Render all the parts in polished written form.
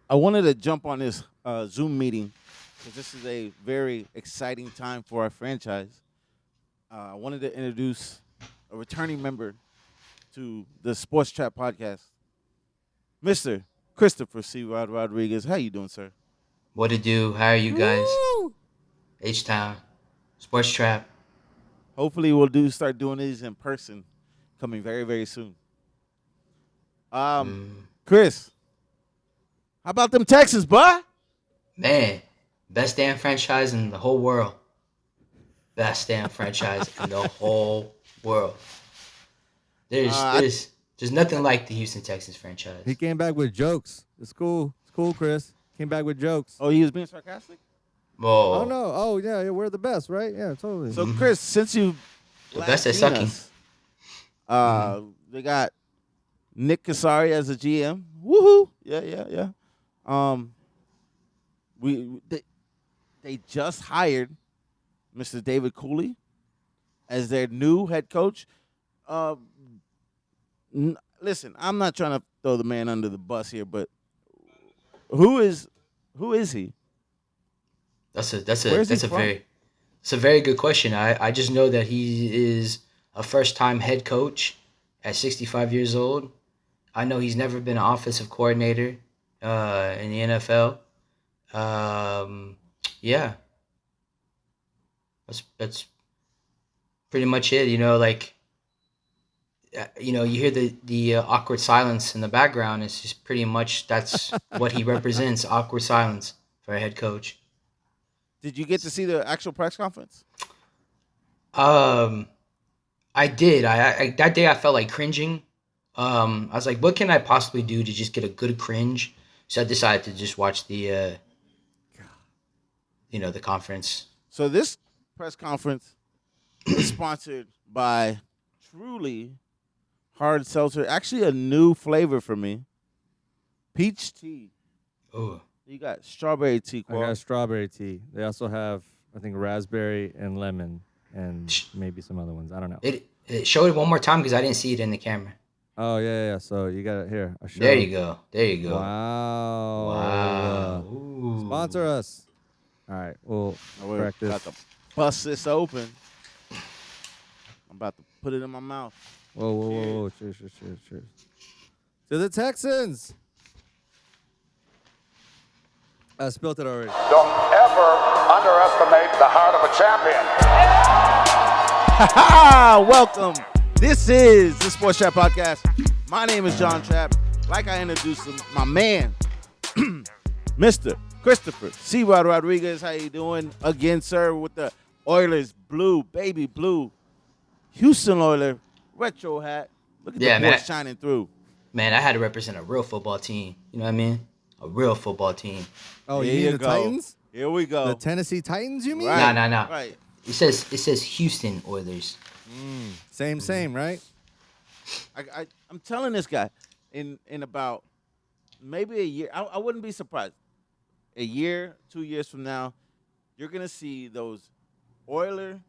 I wanted to jump on this Zoom meeting because this is a very exciting time for our franchise. I wanted to introduce a returning member to the Sports Trap podcast, Mister Christopher C. Rodriguez. How you doing, sir? What to do? How are you guys? Woo! H Town, Sports Trap. Hopefully, we'll start doing these in person, coming very very soon. Um, Mm, Chris, how about them Texans, boy? man, best damn franchise in the whole world. Best damn franchise in the whole world. There's Uh, I, there's there's nothing like the Houston Texans franchise. He came back with jokes. It's cool. It's cool, Chris. Came back with jokes. oh, he was being sarcastic. Oh Whoa, no. Oh yeah, we're the best, right? Yeah, totally. So, Chris, since you the last best at seen sucking. us, they got Nick Cassari as a GM. Woohoo! Yeah, yeah, yeah. Um, we they just hired Mr. David Cooley as their new head coach. Uh, Listen, I'm not trying to throw the man under the bus here, but who is who is he? That's a that's a Where's he that's a from? very it's a very good question. I just know that he is a first time head coach at 65 years old. I know he's never been an offensive coordinator in the NFL. Um, yeah, that's pretty much it. You hear the awkward silence in the background. It's just pretty much that's what he represents. Awkward silence for a head coach. Did you get to see the actual press conference? Um, I did. I that day I felt like cringing. I was like, what can I possibly do to just get a good cringe? So I decided to just watch the conference. So this press conference is sponsored by Truly Hard Seltzer. Actually, a new flavor for me. Peach tea. Oh, You got strawberry tea, I Khoa. got strawberry tea. They also have, I think, raspberry and lemon, and Sh- maybe some other ones. I don't know. it showed it one more time because I didn't see it in the camera. Oh yeah. So you got it here. I'll show. There you go. There you go. Wow. Wow. Ooh. Sponsor us. All right. We'll Now we're crack about this. to bust this open. I'm about to put it in my mouth. Whoa. Cheers. To the Texans. I spilled it already. Don't ever underestimate the heart of a champion. Welcome. This is the Sports Trap Podcast. My name is John Trapp. Like I introduced him, my man, Mr. Christopher C. Rodriguez. How you doing? Again, sir, with the Oilers blue, baby blue, Houston Oiler retro hat. Look at Yeah, the boy man. shining through. Man, I had to represent a real football team. You know what I mean? A real football team. Oh, Here you you mean the go. Titans? Here we go. The Tennessee Titans, you mean? Right. No. Right. It says Houston Oilers. Same, right? I'm telling this guy, in about maybe a year, I wouldn't be surprised. A year, 2 years from now, you're gonna see those Oiler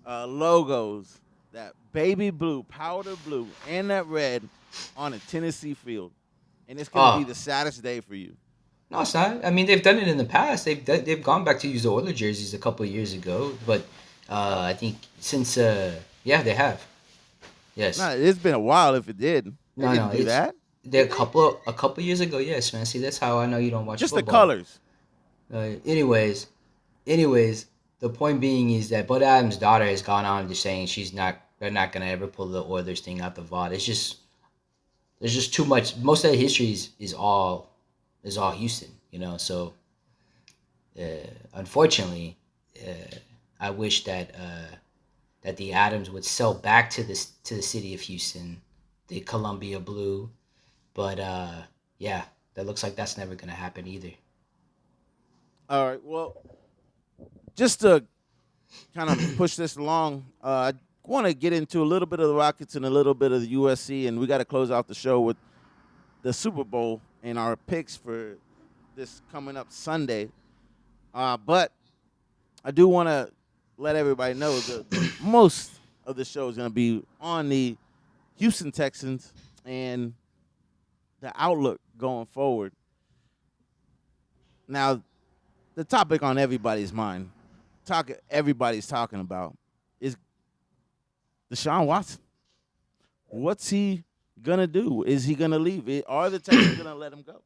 logos, that baby blue, powder blue, and that red on a Tennessee field, and it's gonna Oh. be the saddest day for you. No, it's not. I mean, they've done it in the past. They've gone back to use the Oilers jerseys a couple of years ago, but I think since yeah, they have. Yes. No, it's been a while. If it did, they No, didn't do it's that. they a couple years ago. Yes, man. See, that's how I know you don't watch Just football. the colors. Anyways, the point being is that Bud Adams' daughter has gone on to saying they're not gonna ever pull the Oilers thing out the VOD. There's just too much. Most of the history is all Houston, So unfortunately, I wish that the Adams would sell back to the city of Houston, the Columbia Blue, but yeah, that looks like that's never gonna happen either. All right. Well, just to kind of push this along, I want to get into a little bit of the Rockets and a little bit of the USC, and we got to close out the show with the Super Bowl and our picks for this coming up Sunday. But I do want to let everybody know that most of the show is going to be on the Houston Texans and the outlook going forward. Now, the topic on everybody's mind, everybody's talking about, is Deshaun Watson. What's he gonna do? Is he gonna leave? Are the Texans gonna let him go?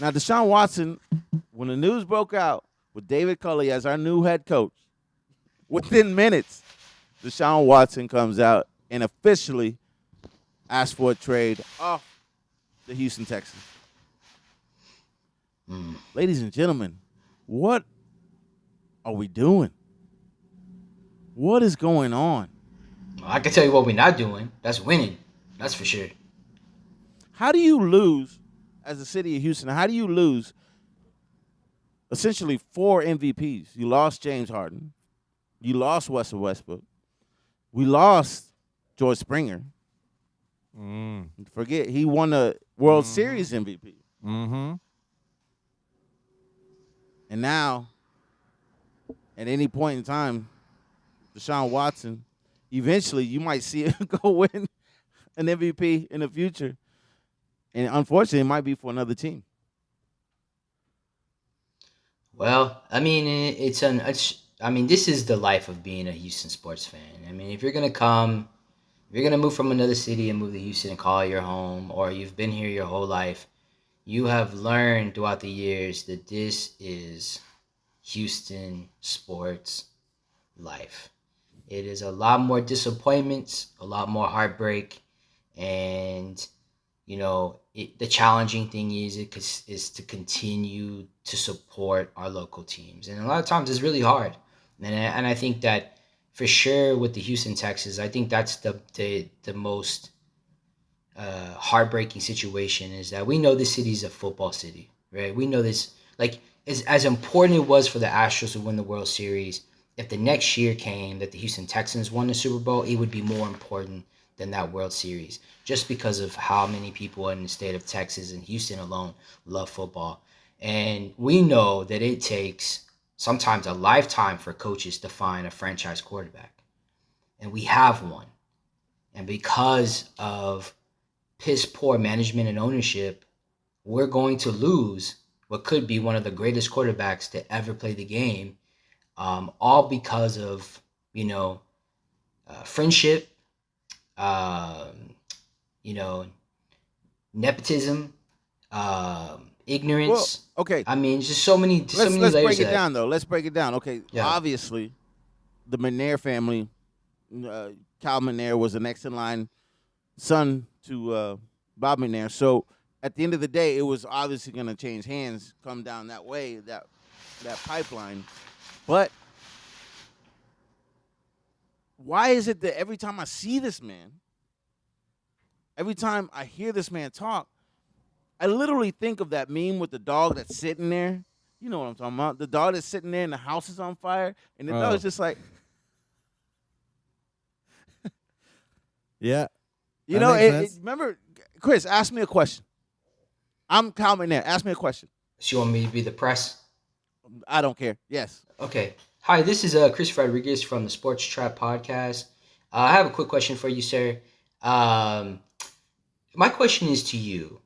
Now, Deshaun Watson, when the news broke out with David Culley as our new head coach, within minutes, Deshaun Watson comes out and officially asks for a trade off the Houston Texans. Ladies and gentlemen, what are we doing? What is going on? I can tell you what we're not doing. That's winning. That's for sure. How do you lose, as the city of Houston, how do you lose essentially 4 MVPs? You lost James Harden. You lost Russell Westbrook. We lost George Springer. Forget, he won the World Series MVP. Mm-hmm. And now, at any point in time, Deshaun Watson, eventually you might see him go win an MVP in the future. And unfortunately, it might be for another team. Well, I mean, this is the life of being a Houston sports fan. I mean, if you're gonna move from another city and move to Houston and call it your home, or you've been here your whole life, you have learned throughout the years that this is Houston sports life. It is a lot more disappointments, a lot more heartbreak, and the challenging thing is to continue to support our local teams, and a lot of times it's really hard. And I think that for sure with the Houston Texans, I think that's the most heartbreaking situation, is that we know this city is a football city, right? We know this, like, as important it was for the Astros to win the World Series. If the next year came that the Houston Texans won the Super Bowl, it would be more important than that World Series, just because of how many people in the state of Texas and Houston alone love football. And we know that it takes sometimes a lifetime for coaches to find a franchise quarterback. And we have one. And because of piss poor management and ownership, we're going to lose what could be one of the greatest quarterbacks to ever play the game, all because of, friendship, nepotism, ignorance. Well, okay. I mean, just so many Let's layers break it of down, though. Let's break it down. Okay, Yeah. Obviously, the McNair family, Cal McNair was the next in line son to Bob McNair. So at the end of the day, it was obviously going to change hands, come down that way, that pipeline. But why is it that every time I see this man, every time I hear this man talk, I literally think of that meme with the dog that's sitting there. You know what I'm talking about. The dog that's sitting there and the house is on fire. And the dog's just like, Yeah. you That know, makes sense. remember, Chris, ask me a question. I'm Cal McNair. Ask me a question. So you want me to be the press? I don't care. Yes. Okay. Hi, this is Chris Rodriguez from the Sports Trapp podcast. I have a quick question for you, sir. My question is to you.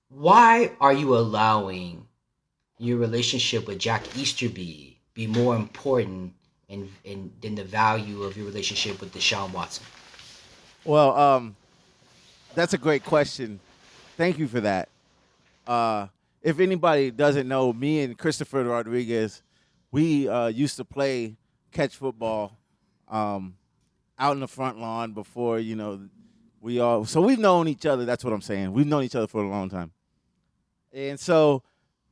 Why are you allowing your relationship with Jack Easterby be more important than the value of your relationship with Deshaun Watson? Well, that's a great question. Thank you for that. If anybody doesn't know, me and Christopher Rodriguez, we used to play catch football out in the front lawn before, so we've known each other. That's what I'm saying. We've known each other for a long time. And so,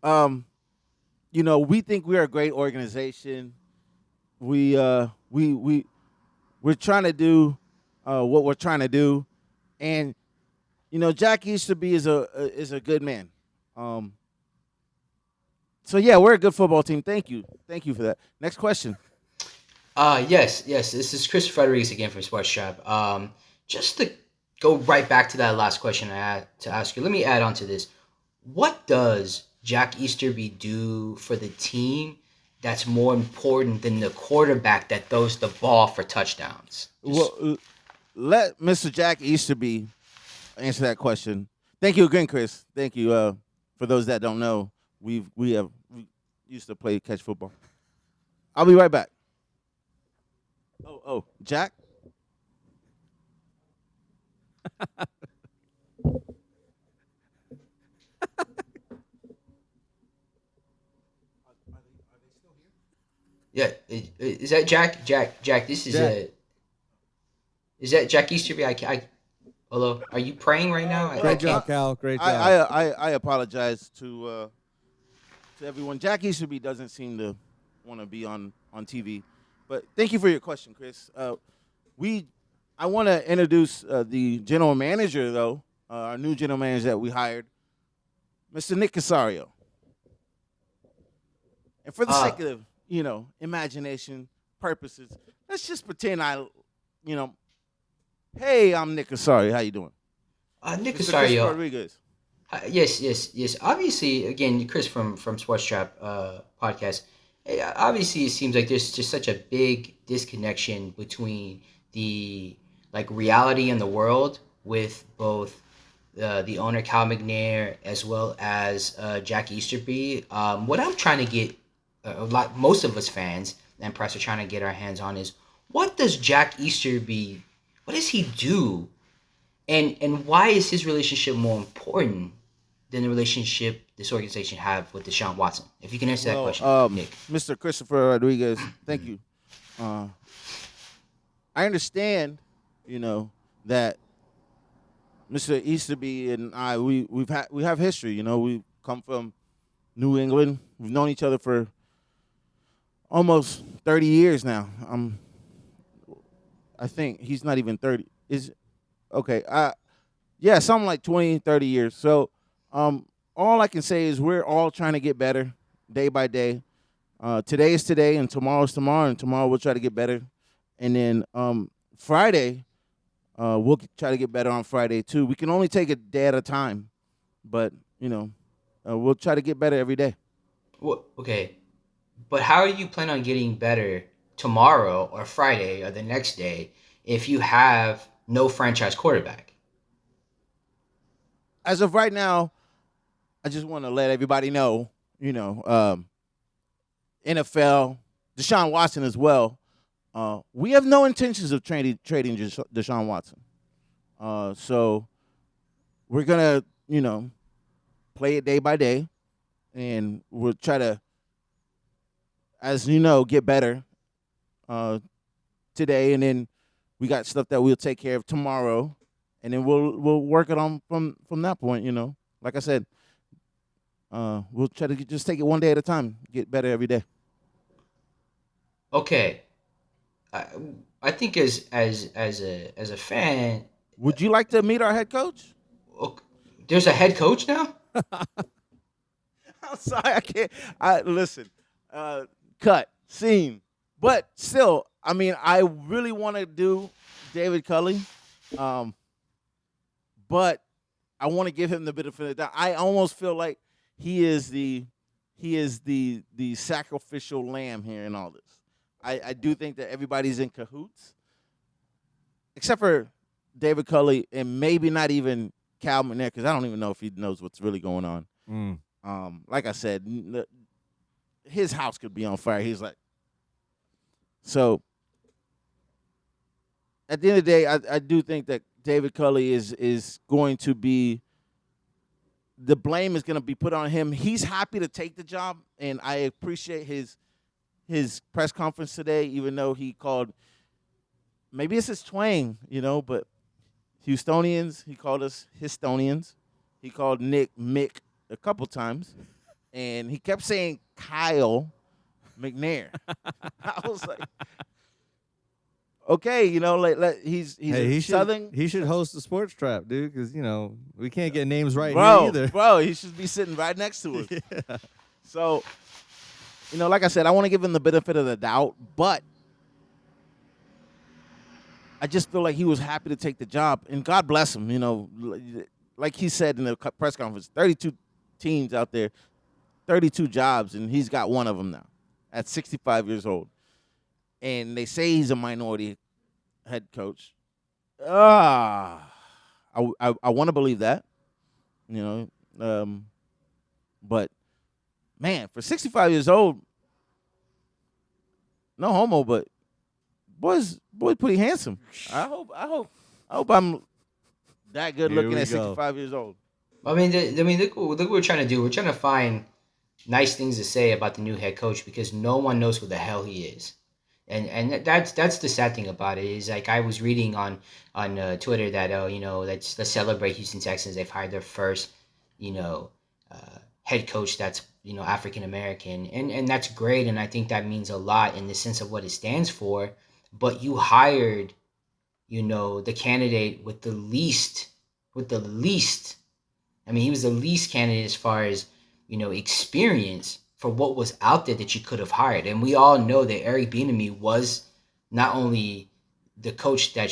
we think we're a great organization. We're trying to do what we're trying to do. And, Jack Easterby is a good man. So yeah, we're a good football team. Thank you for that. Next question. Yes. This is Chris Rodriguez again from Sports Trap. Just to go right back to that last question I had to ask you, let me add on to this. What does Jack Easterby do for the team that's more important than the quarterback that throws the ball for touchdowns? Well, let Mr. Jack Easterby answer that question. Thank you again, Chris. Thank you. For those that don't know, we used to play catch football. I'll be right back. Oh, Jack. Yeah, is that Jack? Jack. This is Jack. Is that Jack Easterby? Hello. Are you praying right now? I Great can't. job, Cal. Great I job. I apologize to everyone. Jack Easterby doesn't seem to want to be on TV, but thank you for your question, Chris. We I want to introduce the general manager though, our new general manager that we hired, Mr. Nick Casario. And for the Uh, sake of imagination purposes, let's just pretend you know, hey, I'm Nick Casario. How you doing, Nick Mr. Chris Casario. Rodriguez? Yes. Obviously, again, Chris from Sports Trap podcast. Obviously, it seems like there's just such a big disconnection between the reality and the world with both the owner Cal McNair as well as Jack Easterby. What I'm trying to get, like most of us fans and press are trying to get our hands on is what does Jack Easterby, what does he do, and why is his relationship more important than the relationship this organization have with Deshaun Watson? If you can answer that question, Nick. Mr. Christopher Rodriguez, thank you. I understand, that Mr. Easterby and I we have history. We come from New England. We've known each other for almost 30 years now. I think he's not even 30. Is okay. Yeah, something like 20, 30 years. So, all I can say is we're all trying to get better day by day. Today is today, and tomorrow is tomorrow, and tomorrow we'll try to get better. And then Friday, we'll try to get better on Friday too. We can only take a day at a time, but we'll try to get better every day. Well, okay, but how do you plan on getting better tomorrow or Friday or the next day if you have no franchise quarterback? As of right now, I just want to let everybody know, NFL, Deshaun Watson as well. We have no intentions of trading Deshaun Watson. So we're gonna, play it day by day, and we'll try to, as you know, get better today, and then we got stuff that we'll take care of tomorrow, and then we'll work it on from that point. Like I said, we'll try to just take it one day at a time, get better every day. Okay, I, I think as a fan, Would you like to meet our head coach? ok- there's a head coach now. I'm sorry, I can't. I listen. Cut scene, but still, I mean, I really want to do David Culley, but I want to give him the benefit of the doubt. I almost feel like he is the sacrificial lamb here in all this. I do think that everybody's in cahoots, except for David Culley and maybe not even Cal McNair, because I don't even know if he knows what's really going on. Mm. Like I said, his house could be on fire. He's like, so at the end of the day, I do think that David Culley is going to be, the blame is going to be put on him. He's happy to take the job, and I appreciate his press conference today, even though he called, maybe it's his twang, but Houstonians, he called us Histonians. He called Nick Mick a couple times, and he kept saying Kyle McNair. I was like, okay, he's Hey, a he Southern. he should host the Sports Trap, dude, because we can't get names right bro, here either. bro, he should be sitting right next to us. Yeah. So, like I said, I want to give him the benefit of the doubt, but I just feel like he was happy to take the job, and God bless him. Like he said in the press conference, 32 teams out there, 32 jobs, and he's got one of them now at 65 years old. And they say he's a minority head coach. I want to believe that. You know, but man, for 65 years old, no homo, but boy's pretty handsome. I hope I'm that good Here looking we at go. 65 years old. Look what we're trying to do. We're trying to find nice things to say about the new head coach because no one knows who the hell he is. And that's the sad thing about it is like I was reading on Twitter that let's celebrate Houston Texans. They've hired their first you know head coach that's African American, and that's great, and I think that means a lot in the sense of what it stands for. But you hired the candidate with the least. I mean, he was the least candidate as far as experience for what was out there that you could have hired. And we all know that Eric Bieniemy was not only the coach that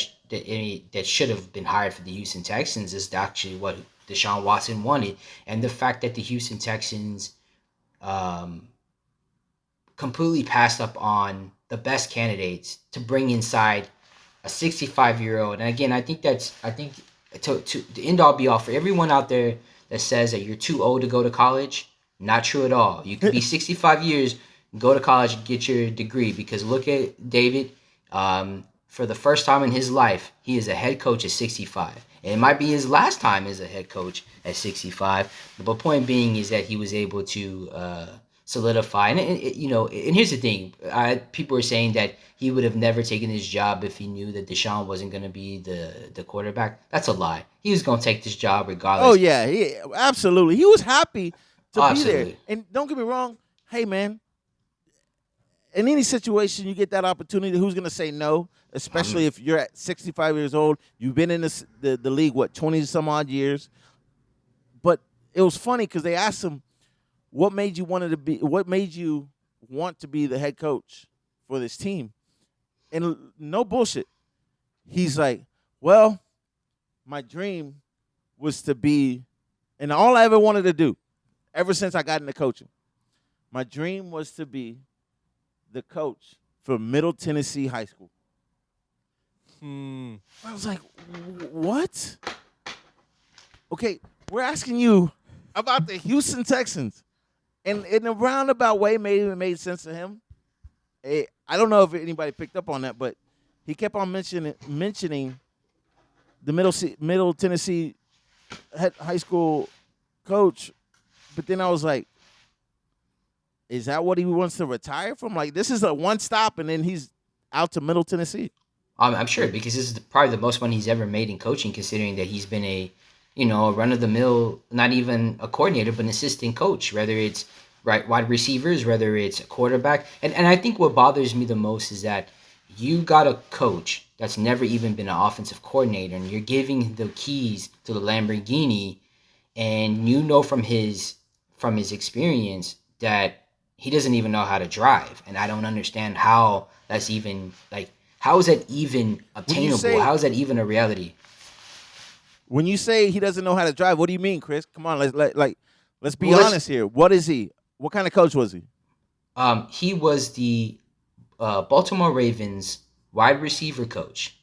should have been hired for the Houston Texans, is actually what Deshaun Watson wanted, and the fact that the Houston Texans completely passed up on the best candidates to bring inside a 65-year-old. And again, I think to the end all be all for everyone out there that says that you're too old to go to college, not true at all. You can be 65 years, go to college and get your degree, because look at David. For the first time in his life, he is a head coach at 65. And it might be his last time as a head coach at 65. But point being is that he was able to solidify. And here's the thing. People are saying that he would have never taken this job if he knew that Deshaun wasn't going to be the quarterback. That's a lie. He was going to take this job regardless. Oh yeah, absolutely. He was happy to be there. Absolutely. And don't get me wrong. Hey man, in any situation you get that opportunity, who's gonna say no? Especially if you're at 65 years old, you've been in the league 20 some odd years. But it was funny because they asked him, what made you want to be the head coach for this team? And no bullshit, he's like, well, my dream was to be, and all I ever wanted to do ever since I got into coaching, my dream was to be the coach for Middle Tennessee High School. I was like, what? Okay, we're asking you about the Houston Texans. And in a roundabout way, maybe it made sense to him. I don't know if anybody picked up on that, but he kept on mentioning the Middle Tennessee high school coach. But then I was like, is that what he wants to retire from? Like, this is a one stop, and then he's out to Middle Tennessee. I'm sure, because this is probably the most money he's ever made in coaching, considering that he's been a run-of-the-mill, not even a coordinator, but an assistant coach, whether it's wide receivers, whether it's a quarterback. And I think what bothers me the most is that you got a coach that's never even been an offensive coordinator, and you're giving the keys to the Lamborghini, and from his experience that he doesn't even know how to drive. And I don't understand how that's even, how is that even obtainable? How is that even a reality? When you say he doesn't know how to drive, what do you mean, Chris? Come on, let's be honest here. What is he? What kind of coach was he? He was the Baltimore Ravens wide receiver coach,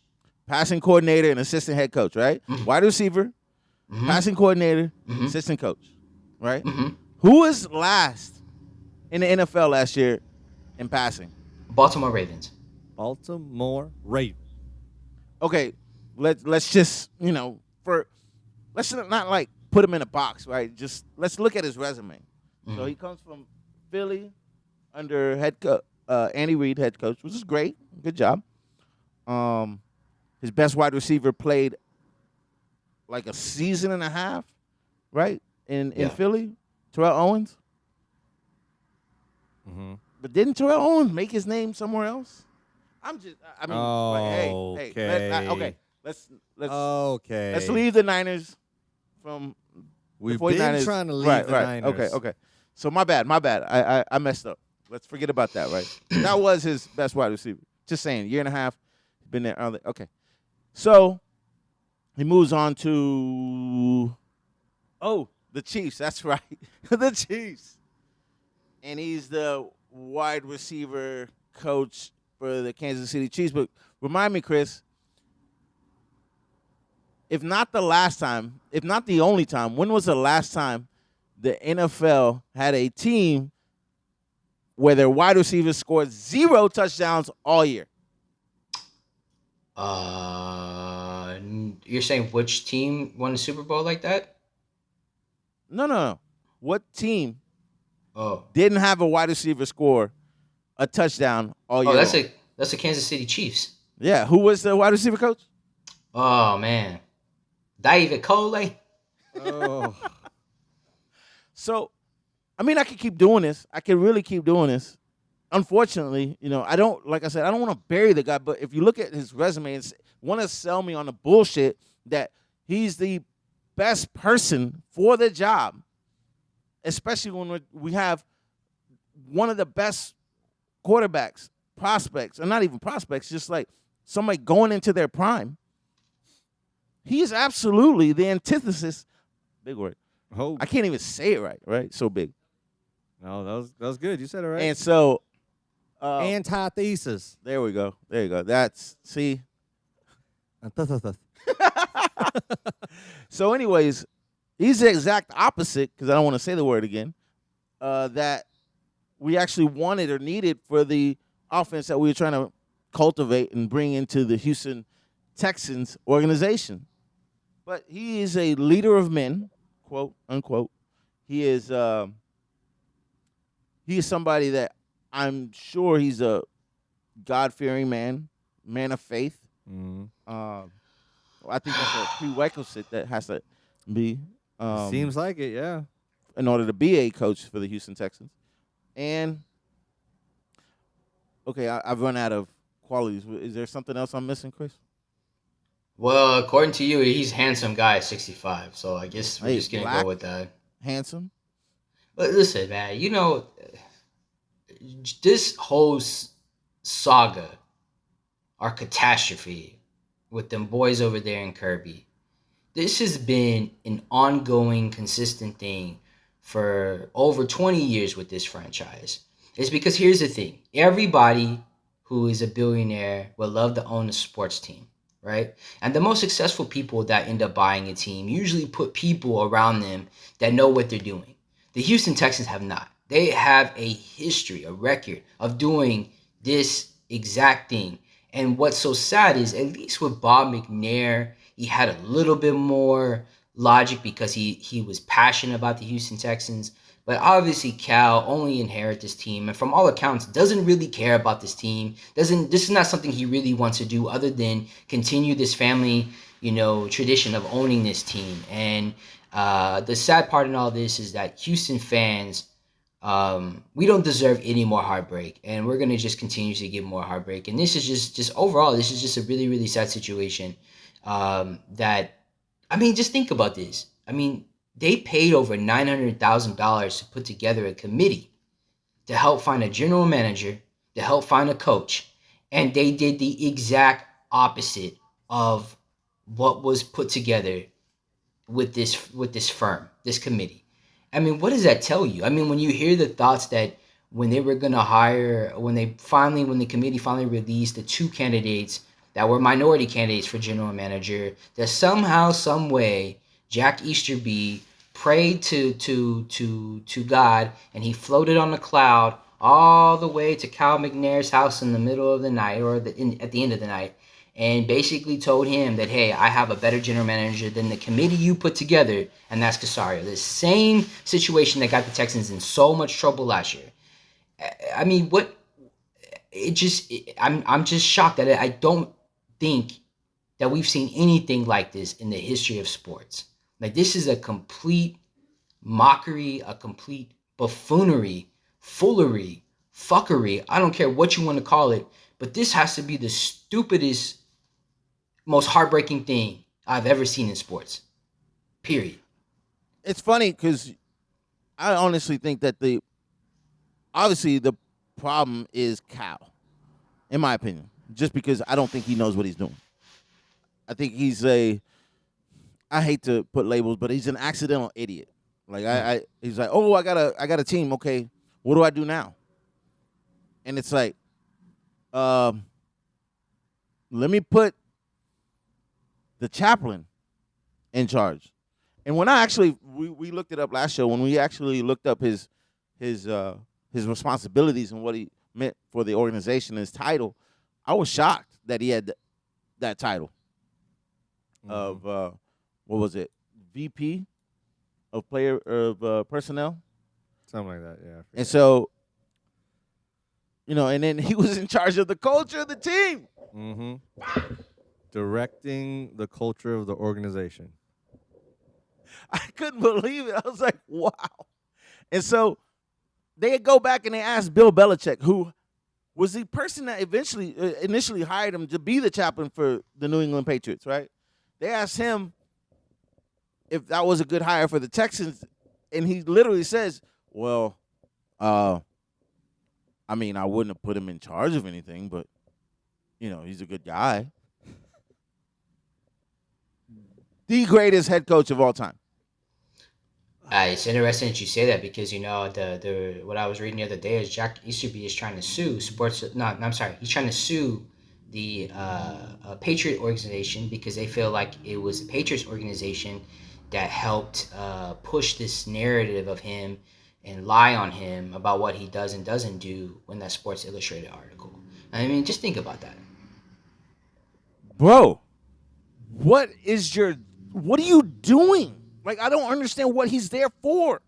passing coordinator, and assistant head coach, right? Mm-hmm. Wide receiver, passing coordinator, Mm-hmm. assistant coach, right? Mm-hmm. Who was last in the NFL last year in passing? Baltimore Ravens. Baltimore Ravens. Okay, let's just let's not put him in a box, right? Just let's look at his resume. Mm-hmm. So he comes from Philly under Andy Reid, head coach, which is great. Good job. His best wide receiver played like a season and a half, right? In Philly, Terrell Owens. Mm-hmm. But didn't Terrell Owens make his name somewhere else? Okay. Let's leave the Niners from. We've the 49ers. been trying to leave the Niners. Okay. So my bad. I messed up. Let's forget about that, right? That was his best wide receiver. Just saying, year and a half, been there early. Okay. So he moves on to the Chiefs. That's right. The Chiefs. And he's the wide receiver coach for the Kansas City Chiefs. But remind me, Chris, if not the last time, if not the only time, when was the last time the NFL had a team where their wide receivers scored 0 touchdowns all year? You're saying which team won the Super Bowl like that? No. What team Oh, didn't have a wide receiver score a touchdown all year that's long? the Kansas City Chiefs. Yeah, who was the wide receiver coach? Oh man, David Cole. Oh, So, I mean, I could keep doing this. I could really keep doing this. Unfortunately, I don't, like I said, I don't want to bury the guy, but if you look at his resume and want to sell me on the bullshit that he's the best person for the job, especially when we have one of the best quarterbacks, prospects, and not even prospects, just like somebody going into their prime. He is absolutely the antithesis. Big word. oh. I can't even say it right? So big. No, that was good. You said it right. And so, antithesis. there we go. There you go. That's, see. So, anyways, he's the exact opposite, because I don't want to say the word again, that we actually wanted or needed for the offense that we were trying to cultivate and bring into the Houston Texans organization. But he is a leader of men, quote unquote. He is somebody that I'm sure he's a God-fearing man of faith. Mm-hmm. I think that's a prerequisite that has to be Seems like it, yeah. in order to be a coach for the Houston Texans. And okay, I've run out of qualities. Is there something else I'm missing, Chris? Well, according to you, he's a handsome guy at 65. So I guess we're Hey, just gonna black? go with that. Handsome? But listen, man, this whole saga or catastrophe with them boys over there in Kirby, this has been an ongoing, consistent thing for over 20 years with this franchise. It's because here's the thing. Everybody who is a billionaire would love to own a sports team, right? And the most successful people that end up buying a team usually put people around them that know what they're doing. The Houston Texans have not. They have a history, a record of doing this exact thing. And what's so sad is, at least with Bob McNair, he had a little bit more logic because he was passionate about the Houston Texans. But obviously, Cal only inherited this team, and from all accounts, doesn't really care about this team. This is not something he really wants to do, other than continue this family, tradition of owning this team. And the sad part in all this is that Houston fans, we don't deserve any more heartbreak, and we're gonna just continue to get more heartbreak. And this is just overall, this is just a really, really sad situation. Just think about this. They paid over $900,000 to put together a committee to help find a general manager, to help find a coach, and they did the exact opposite of what was put together with this firm, this committee. What does that tell you? When you hear the thoughts that when they were gonna hire, when the committee finally released the two candidates that were minority candidates for general manager, that somehow, some way, Jack Easterby prayed to God, and he floated on a cloud all the way to Cal McNair's house in the middle of the night, or at the end of the night, and basically told him that, hey, I have a better general manager than the committee you put together, and that's Casario. The same situation that got the Texans in so much trouble last year. I'm just shocked that I don't think that we've seen anything like this in the history of sports. Like, this is a complete mockery, a complete buffoonery, foolery, fuckery. I don't care what you want to call it, but this has to be the stupidest, most heartbreaking thing I've ever seen in sports. Period. It's funny because I honestly think that obviously the problem is Cal, in my opinion, just because I don't think he knows what he's doing. I think I hate to put labels, but he's an accidental idiot. Like he's like, oh, I got a team. Okay, what do I do now? And it's like, let me put the chaplain in charge. And when I actually we looked it up last show, when we actually looked up his responsibilities and what he meant for the organization, his title, I was shocked that he had that title of what was it, VP of personnel, Something like that. Yeah. and so and then he was in charge of the culture of the team. Directing the culture of the organization. I couldn't believe it. I was like, wow. And so they go back and they ask Bill Belichick, who was the person that initially hired him to be the chaplain for the New England Patriots, right? They asked him if that was a good hire for the Texans, and he literally says, well, I mean, I wouldn't have put him in charge of anything, but, he's a good guy. The greatest head coach of all time. It's interesting that you say that because the what I was reading the other day is Jack Easterby is trying to sue he's trying to sue the Patriot organization because they feel like it was the Patriots organization that helped push this narrative of him and lie on him about what he does and doesn't do in that Sports Illustrated article. I mean, just think about that. Bro, what are you doing? Like, I don't understand what he's there for.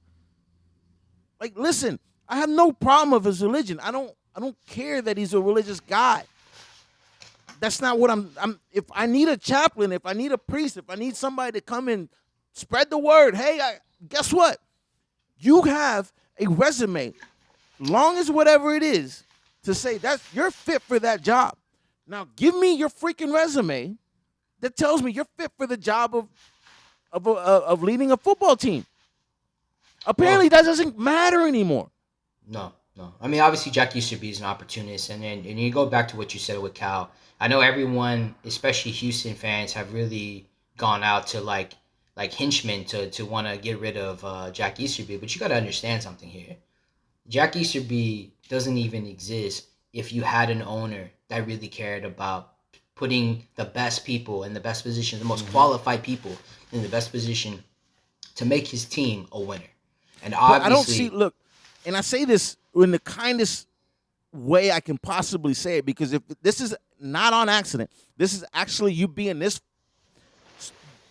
Like, listen, I have no problem with his religion. I don't care that he's a religious guy. That's not what I'm if I need a chaplain, if I need a priest, if I need somebody to come and spread the word, hey, guess what? You have a resume, long as whatever it is, to say that you're fit for that job. Now, give me your freaking resume that tells me you're fit for the job of leading a football team. Apparently, that doesn't matter anymore. No. I mean, obviously, Jack Easterby is an opportunist, and you go back to what you said with Cal. I know everyone, especially Houston fans, have really gone out to like henchmen to want to get rid of Jack Easterby, but you got to understand something here. Jack Easterby doesn't even exist if you had an owner that really cared about putting the best people in the best position, the most qualified people in the best position to make his team a winner. And obviously, I don't see. Look, and I say this in the kindest way I can possibly say it, because if this is not on accident, this is actually you being this,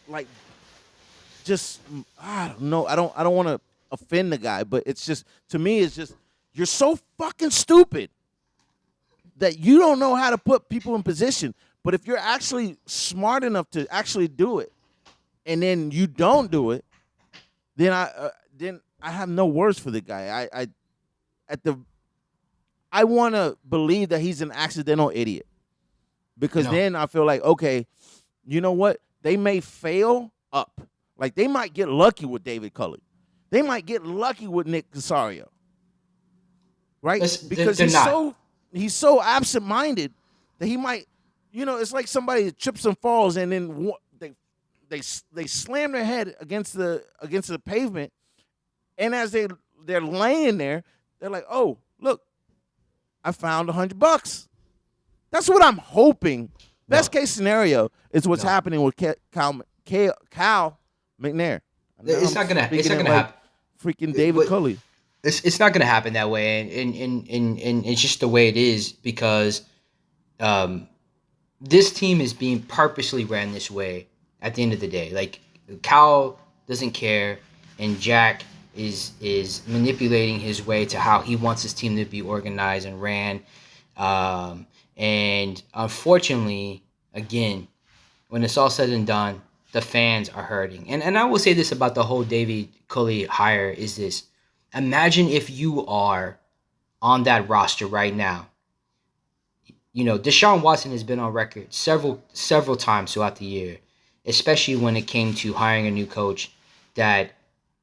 like, just I don't know. I don't want to offend the guy, but it's just, to me, it's just, you're so fucking stupid that you don't know how to put people in position. But if you're actually smart enough to actually do it, and then you don't do it, then I have no words for the guy. I want to believe that he's an accidental idiot, because then I feel like, okay, you know what? They may fail up. Like, they might get lucky with David Culley. They might get lucky with Nick Casario. Right? Because he's so absent-minded that he might, it's like somebody trips and falls, and then they slam their head against the pavement, and as they're laying there, they're like, "Oh, look, I found $100." That's what I'm hoping. Best case scenario is what's happening with Cal McNair. It's not gonna happen. Freaking David Culley. It's not gonna happen that way, and it's just the way it is, because this team is being purposely ran this way. At the end of the day, like, Cal doesn't care, and Jack is manipulating his way to how he wants his team to be organized and ran. And unfortunately, again, when it's all said and done, the fans are hurting. And I will say this about the whole David Culley hire is this. Imagine if you are on that roster right now. Deshaun Watson has been on record several times throughout the year, especially when it came to hiring a new coach, that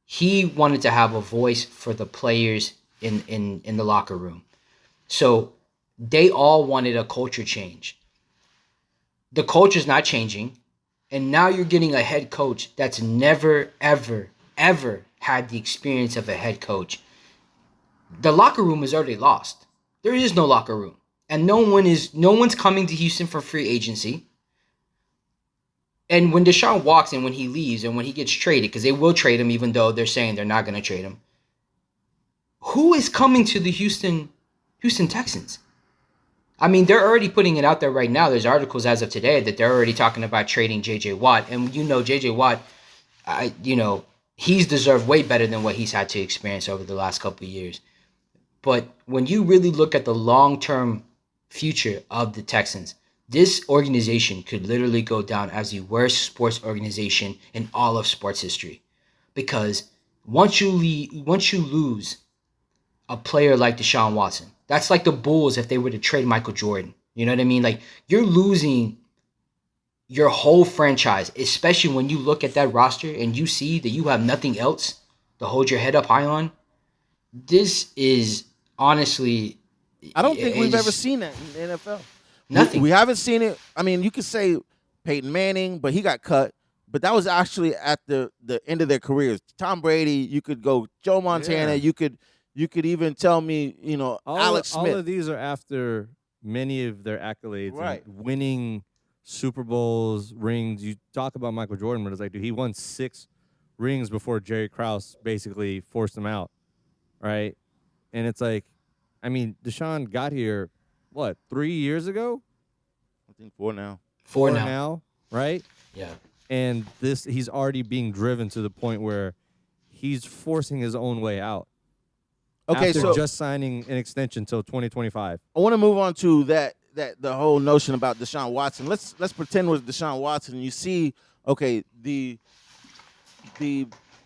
he wanted to have a voice for the players in the locker room. So they all wanted a culture change. The culture's not changing, and now you're getting a head coach that's never, ever, ever had the experience of a head coach. The locker room is already lost. There is no locker room, and no one's coming to Houston for free agency. And when Deshaun walks and when he leaves and when he gets traded, because they will trade him even though they're saying they're not going to trade him, who is coming to the Houston Texans? I mean, they're already putting it out there right now. There's articles as of today that they're already talking about trading J.J. Watt. And J.J. Watt, he's deserved way better than what he's had to experience over the last couple of years. But when you really look at the long-term future of the Texans, this organization could literally go down as the worst sports organization in all of sports history. Because once you lose a player like Deshaun Watson, that's like the Bulls if they were to trade Michael Jordan. You know what I mean? Like, you're losing your whole franchise, especially when you look at that roster and you see that you have nothing else to hold your head up high on. This is honestly... I don't think we've ever seen that in the NFL. Nothing. We haven't seen it. I mean, you could say Peyton Manning, but he got cut. But that was actually at the end of their careers. Tom Brady, you could go Joe Montana. Yeah. You could even tell me, Alex Smith. All of these are after many of their accolades, Right? and winning Super Bowls, rings. You talk about Michael Jordan, but it's like, dude, he won 6 rings before Jerry Krause basically forced him out, right? And it's like, I mean, Deshaun got here, 3 years ago? I think 4 now. 4 now. Right? Yeah. And he's already being driven to the point where he's forcing his own way out. Okay, after so just signing an extension till 2025. I want to move on to that the whole notion about Deshaun Watson. Let's pretend with Deshaun Watson. You see, okay, the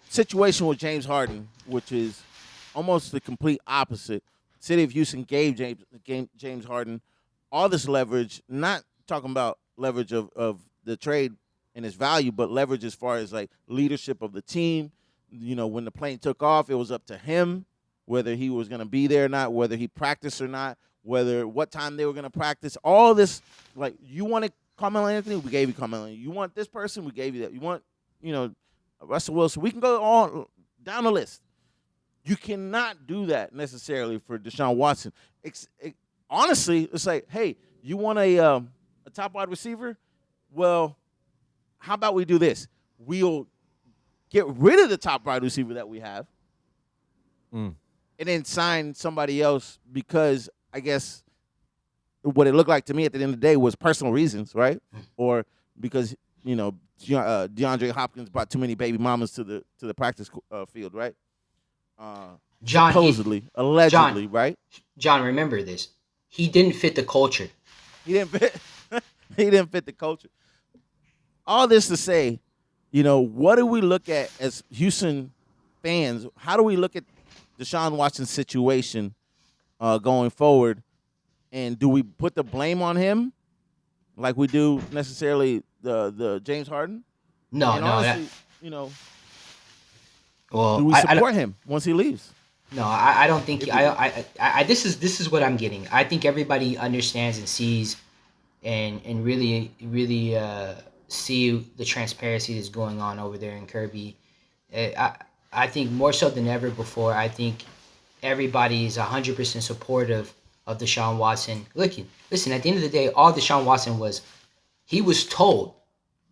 situation with James Harden, which is almost the complete opposite. City of Houston gave James Harden all this leverage, not talking about leverage of the trade and its value, but leverage as far as like leadership of the team. When the plane took off, it was up to him whether he was going to be there or not, whether he practiced or not, what time they were going to practice. All this, like, you wanted Carmelo Anthony, we gave you Carmelo. You want this person, we gave you that. You want, Russell Wilson. We can go on down the list. You cannot do that necessarily for Deshaun Watson. Honestly, it's like, hey, you want a top wide receiver? Well, how about we do this? We'll get rid of the top wide receiver that we have and then sign somebody else because I guess what it looked like to me at the end of the day was personal reasons, right? Or because, DeAndre Hopkins brought too many baby mamas to the practice field, right? John, allegedly, right? John, remember this. He didn't fit the culture. He didn't fit. He didn't fit the culture. All this to say, what do we look at as Houston fans? How do we look at Deshaun Watson's situation going forward? And do we put the blame on him like we do necessarily the James Harden? No, and no. honestly, well, do we support him once he leaves? No, I don't think. This is what I'm getting. I think everybody understands and sees, and really see the transparency that's going on over there in Kirby. I think more so than ever before. I think everybody is 100% supportive of Deshaun Watson. Listen. At the end of the day, all Deshaun Watson was, he was told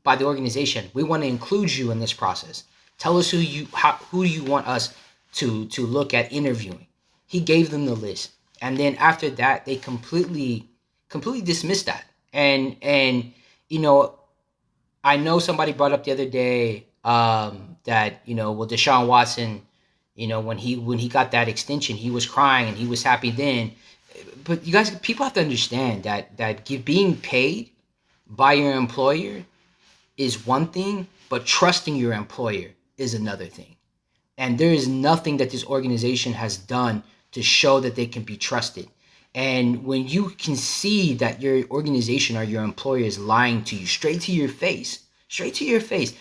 by the organization, we want to include you in this process. Tell us who you want us to look at interviewing. He gave them the list, and then after that, they completely dismissed that. And I know somebody brought up the other day that Deshaun Watson, when he got that extension, he was crying and he was happy then. But you guys, people have to understand that being paid by your employer is one thing, but trusting your employer is another thing. And there is nothing that this organization has done to show that they can be trusted. And when you can see that your organization or your employer is lying to you straight to your face, and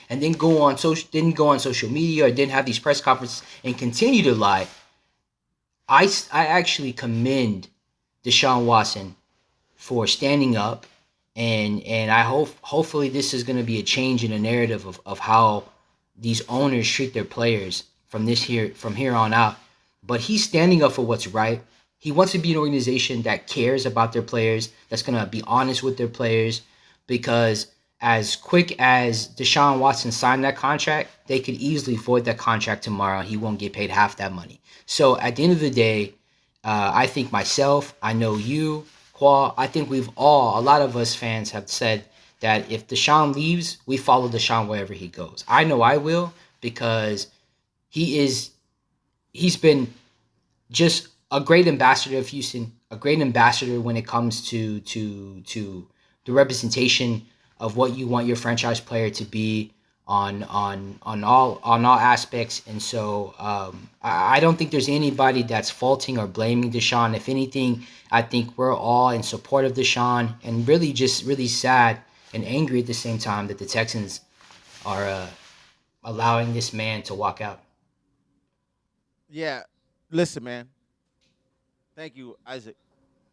then didn't go on social media or didn't have these press conferences and continue to lie, I actually commend Deshaun Watson for standing up, and I hopefully this is going to be a change in the narrative of how these owners treat their players from here on out. But he's standing up for what's right. He wants to be an organization that cares about their players, that's going to be honest with their players, because as quick as Deshaun Watson signed that contract, they could easily void that contract tomorrow. He won't get paid half that money. So at the end of the day, I think myself, I know you, Khoa, I think a lot of us fans have said that if Deshaun leaves, we follow Deshaun wherever he goes. I know I will, because he's been just a great ambassador of Houston, a great ambassador when it comes to the representation of what you want your franchise player to be on all aspects. And so I don't think there's anybody that's faulting or blaming Deshaun. If anything, I think we're all in support of Deshaun, and really just really sad and angry at the same time that the Texans are allowing this man to walk out. Yeah, listen, man. Thank you, Isaac.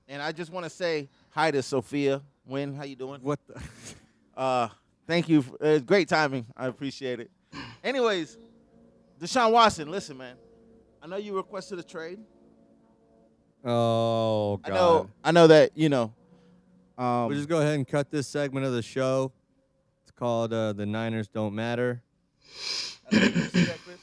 And I just want to say hi to Sophia. Wynn, how you doing? What the? Thank you. Great timing. I appreciate it. Anyways, Deshaun Watson, listen, man. I know you requested a trade. Oh God. I know that, We'll just go ahead and cut this segment of the show. It's called "The Niners Don't Matter." I don't know if you see that, Chris.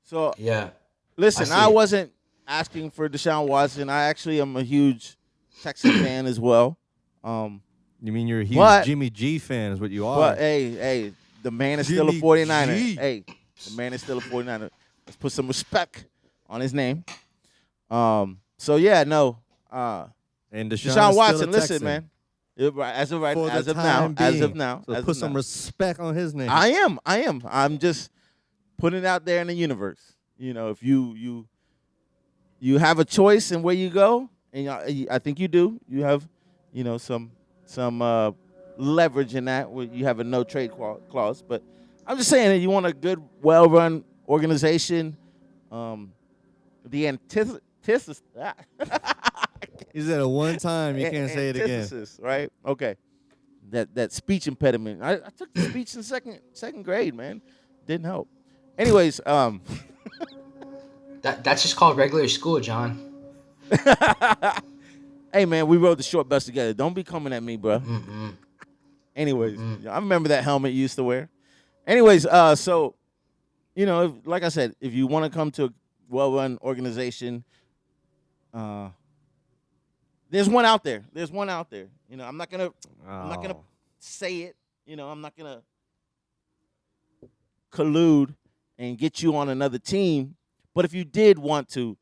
So Yeah. listen, I I see it. wasn't asking for Deshaun Watson. I actually am a huge Texan fan as well. You mean you're a huge What? Jimmy G fan? Is what you are? But hey, the man is still a Jimmy 49er. G. Hey, the man is still a 49er. Let's put some respect on his name. So yeah, no. And Deshaun is Watson, still a listen, Texan. man. As of For the now, time as being. of now, So as put of some now. respect on his name. I am. I'm just putting it out there in the universe. If you have a choice in where you go, and I think you do. You have, some leverage in that where you have a no trade clause. But I'm just saying that you want a good, well-run organization. The antithesis. He said it one time. You can't say it again. Antithesis, right? Okay. That speech impediment. I took the speech in second grade, man. Didn't help. Anyways, That's just called regular school, John. hey man, we rode the short bus together. Don't be coming at me, bro. Anyways, I remember that helmet you used to wear. Anyways, so like I said, if you want to come to a well-run organization, there's one out there. I'm not gonna say it. I'm not gonna collude and get you on another team. But if you did want to,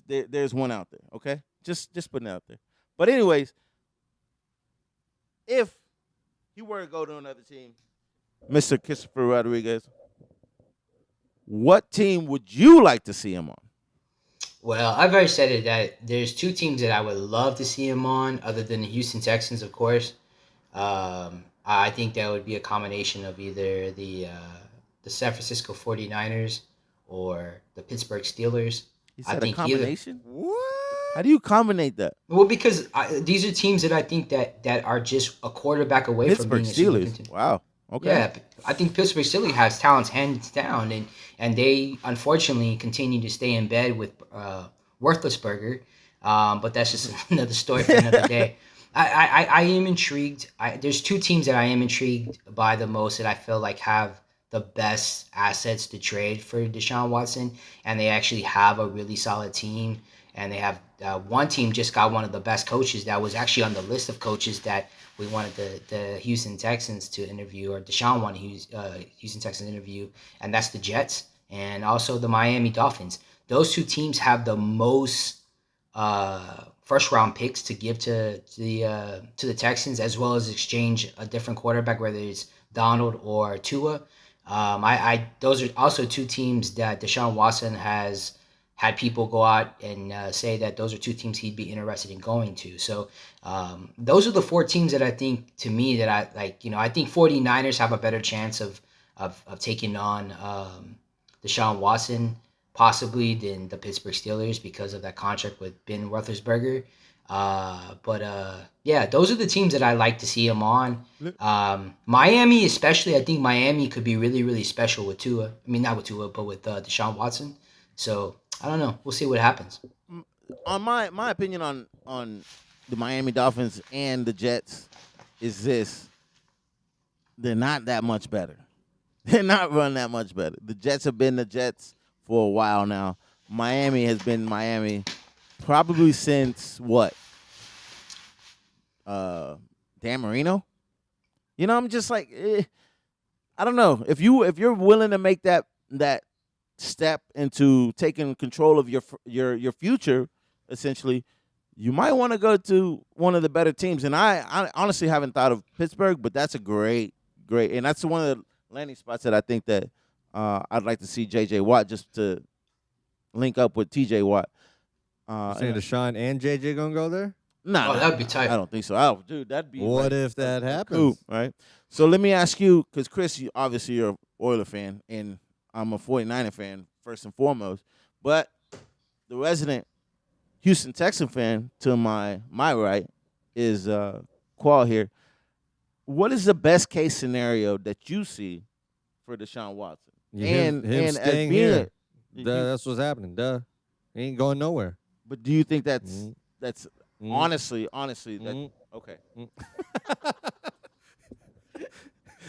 there's one out there. Okay, just putting it out there. But anyways, if he were to go to another team, Mr. Christopher Rodriguez, what team would you like to see him on? Well, I've already said it that there's two teams that I would love to see him on, other than the Houston Texans, of course. I think that would be a combination of either the San Francisco 49ers or the Pittsburgh Steelers. He I said a think combination. What? How do you combinate that? Well, because these are teams that I think that are just a quarterback away from Pittsburgh being a Super Bowl Steelers. contender. Wow. Okay. Yeah, I think Pittsburgh Steelers has talents hands down, and they unfortunately continue to stay in bed with Worthlessburger. But that's just another story for another day. I am intrigued. There's two teams that I am intrigued by the most that I feel like have the best assets to trade for Deshaun Watson, and they actually have a really solid team. And they have one team just got one of the best coaches that was actually on the list of coaches that we wanted the Houston Texans to interview, or Deshaun wanted Houston Texans to interview, and that's the Jets and also the Miami Dolphins. Those two teams have the most first round picks to give to the Texans, as well as exchange a different quarterback, whether it's Donald or Tua. Those are also two teams that Deshaun Watson has had people go out and say that those are two teams he'd be interested in going to. So those are the four teams that I think, to me, that I like. I think 49ers have a better chance of taking on Deshaun Watson possibly than the Pittsburgh Steelers because of that contract with Ben Roethlisberger. Yeah, those are the teams that I like to see him on. Miami, especially, I think Miami could be really, really special with Tua. I mean, not with Tua, but with Deshaun Watson. So I don't know. We'll see what happens. On my opinion on the Miami Dolphins and the Jets is this: they're not that much better. They're not run that much better. The Jets have been the Jets for a while now. Miami has been Miami probably since what? Dan Marino? You know, I'm just like, I don't know. If you're willing to make that step into taking control of your future, essentially, you might want to go to one of the better teams. And I honestly haven't thought of Pittsburgh, but that's a great, and that's one of the landing spots that I think that I'd like to see J.J. Watt just to link up with T.J. Watt. You saying Deshaun and JJ gonna go there? Nah, that'd be tight. I don't think so. Oh, dude, that'd be. What like if that a happens? coup, right? So let me ask you, because Chris, obviously you're an Oiler fan, and I'm a 49er fan first and foremost. But the resident Houston Texan fan to my right is Khoa here. What is the best case scenario that you see for Deshaun Watson? Him as staying being here. a- That's what's happening. Duh. He ain't going nowhere. But do you think that's Mm. honestly that Mm. okay? Mm.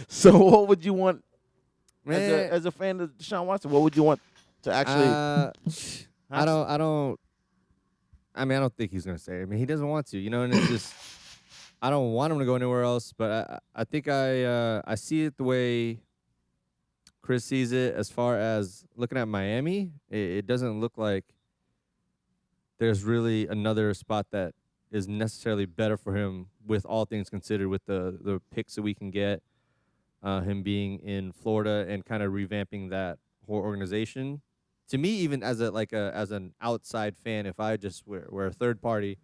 So what would you want Man, as a fan of Deshaun Watson? What would you want to actually? I don't. I mean, I don't think he's gonna stay. I mean, he doesn't want to, and it's just. I don't want him to go anywhere else, but I think I see it the way Chris sees it. As far as looking at Miami, it doesn't look like there's really another spot that is necessarily better for him, with all things considered, with the picks that we can get, him being in Florida and kind of revamping that whole organization. To me, even as an outside fan, if I just were a third party,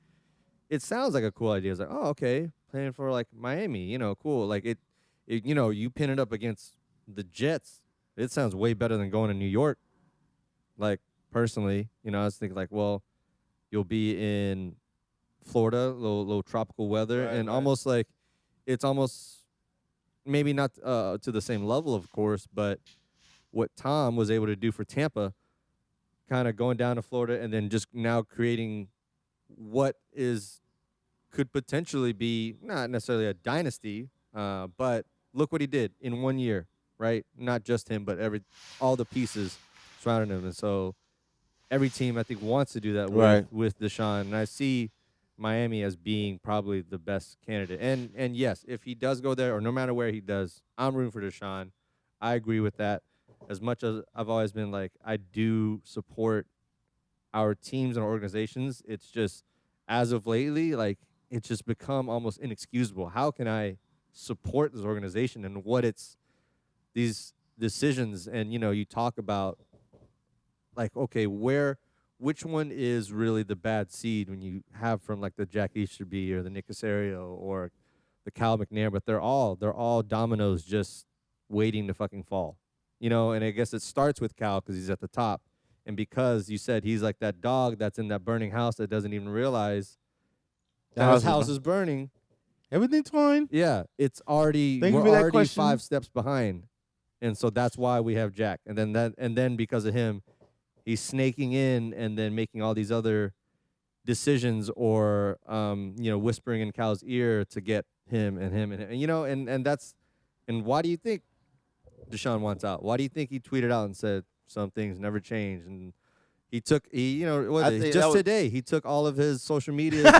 it sounds like a cool idea. It's like, oh, okay, playing for like Miami, cool. Like it, you pin it up against the Jets. It sounds way better than going to New York. Like personally, I was thinking like, well, you'll be in Florida, little tropical weather, Right, and right. almost like it's almost maybe not to the same level, of course, but what Tom was able to do for Tampa, kind of going down to Florida and then just now creating what could potentially be not necessarily a dynasty, but look what he did in 1 year, right? Not just him, but all the pieces surrounding him, and so every team I think wants to do that Right. with Deshaun, and I see Miami as being probably the best candidate. And yes, if he does go there, or no matter where he does, I'm rooting for Deshaun. I agree with that. As much as I've always been like, I do support our teams and our organizations. It's just as of lately, like it's just become almost inexcusable. How can I support this organization and what it's these decisions? And you talk about like, okay, which one is really the bad seed when you have from like the Jack Easterby or the Nick Casario or the Cal McNair, but they're all dominoes just waiting to fucking fall. And I guess it starts with Cal because he's at the top. And because you said he's like that dog that's in that burning house that doesn't even realize that his house is burning. Everything's fine. Yeah, it's already Thank you we're for that already question. 5 steps behind. And so that's why we have Jack. And then because of him, he's snaking in and then making all these other decisions or whispering in Cal's ear to get him and him and him. And that's why do you think Deshaun wants out? Why do you think he tweeted out and said some things never change? And just today he took all of his social media.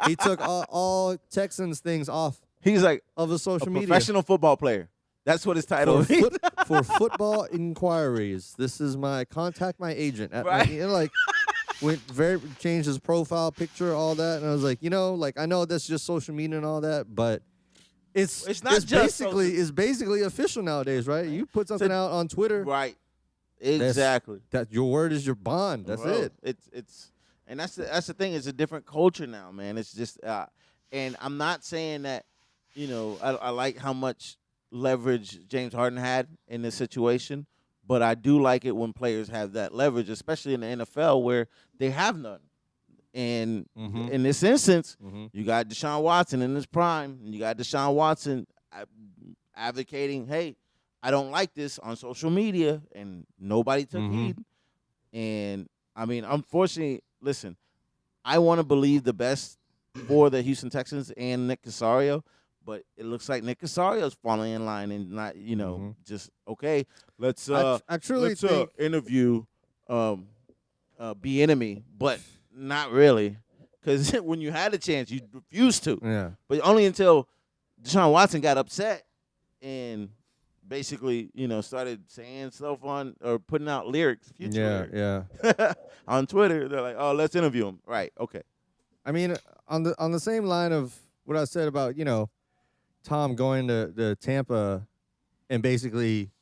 He took all Texans things off He's like of his social a media. professional football player. That's what his title is. For football inquiries, this is contact my agent. Right. Changed his profile picture, all that, and I was like, I know that's just social media and all that, but it's basically official nowadays, right? You put something out on Twitter, Right. Exactly. that your word is your bond. That's Bro, it. It's and that's the thing. It's a different culture now, man. It's just and I'm not saying that I like how much leverage James Harden had in this situation, but I do like it when players have that leverage, especially in the NFL where they have none. And in this instance, you got Deshaun Watson in his prime, and you got Deshaun Watson advocating, hey, I don't like this on social media, and nobody took heed. And, I mean, unfortunately, listen, I want to believe the best for the Houston Texans and Nick Casario, But it looks like Nick Casario's falling in line and not, just okay. Let's I truly think interview Bieniemy, but not really, because when you had a chance, you refused to. yeah. But only until Deshaun Watson got upset and basically, started saying stuff on or putting out lyrics, future lyrics, on Twitter. They're like, "Oh, let's interview him." Right? Okay. I mean, on the same line of what I said about Tom going to Tampa and basically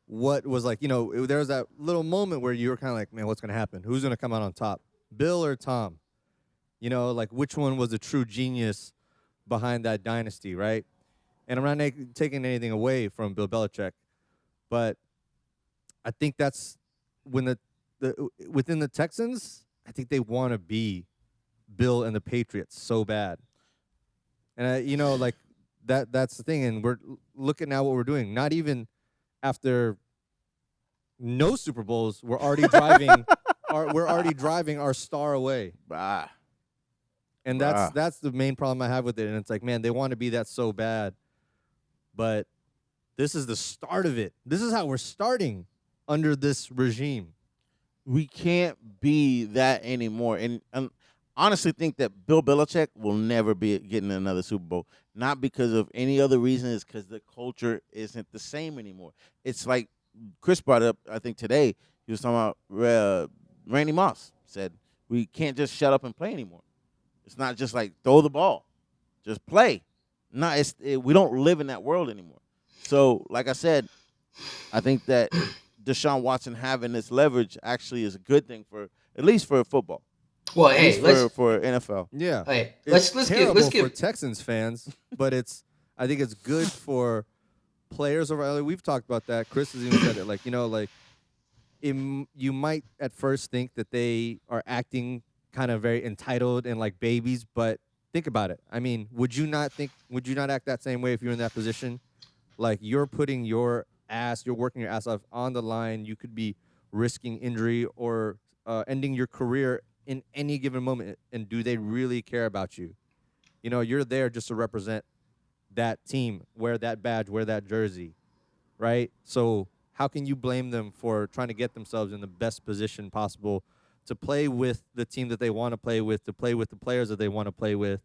what was like, there was that little moment where you were kind of like, man, what's going to happen? Who's going to come out on top? Bill or Tom? Like which one was a true genius behind that dynasty, right? And I'm not taking anything away from Bill Belichick, but I think that's when the within the Texans, I think they want to be Bill and the Patriots so bad. And like that's the thing, and we're looking at what we're doing. Not even after no Super Bowls, we're already driving our star away. Bah. And that's the main problem I have with it. And it's like, man, they want to be that so bad. But this is the start of it. This is how we're starting under this regime. We can't be that anymore. And honestly think that Bill Belichick will never be getting another Super Bowl. Not because of any other reason. It's because the culture isn't the same anymore. It's like Chris brought up, I think today, he was talking about Randy Moss said, we can't just shut up and play anymore. It's not just like throw the ball. Just play. No, we don't live in that world anymore. So, like I said, I think that Deshaun Watson having this leverage actually is a good thing at least for football. Well, at hey, least for NFL. Yeah. Hey, let's give for Texans fans, but I think it's good for players over. We've talked about that. Chris has even said it. Like you might at first think that they are acting kind of very entitled and like babies, but think about it. I mean, would you not act that same way if you're in that position? Like you're putting you're working your ass off on the line. You could be risking injury or ending your career in any given moment. And do they really care about you? You're there just to represent that team, wear that badge, wear that jersey, right? So how can you blame them for trying to get themselves in the best position possible to play with the team that they want to play with, to play with the players that they want to play with?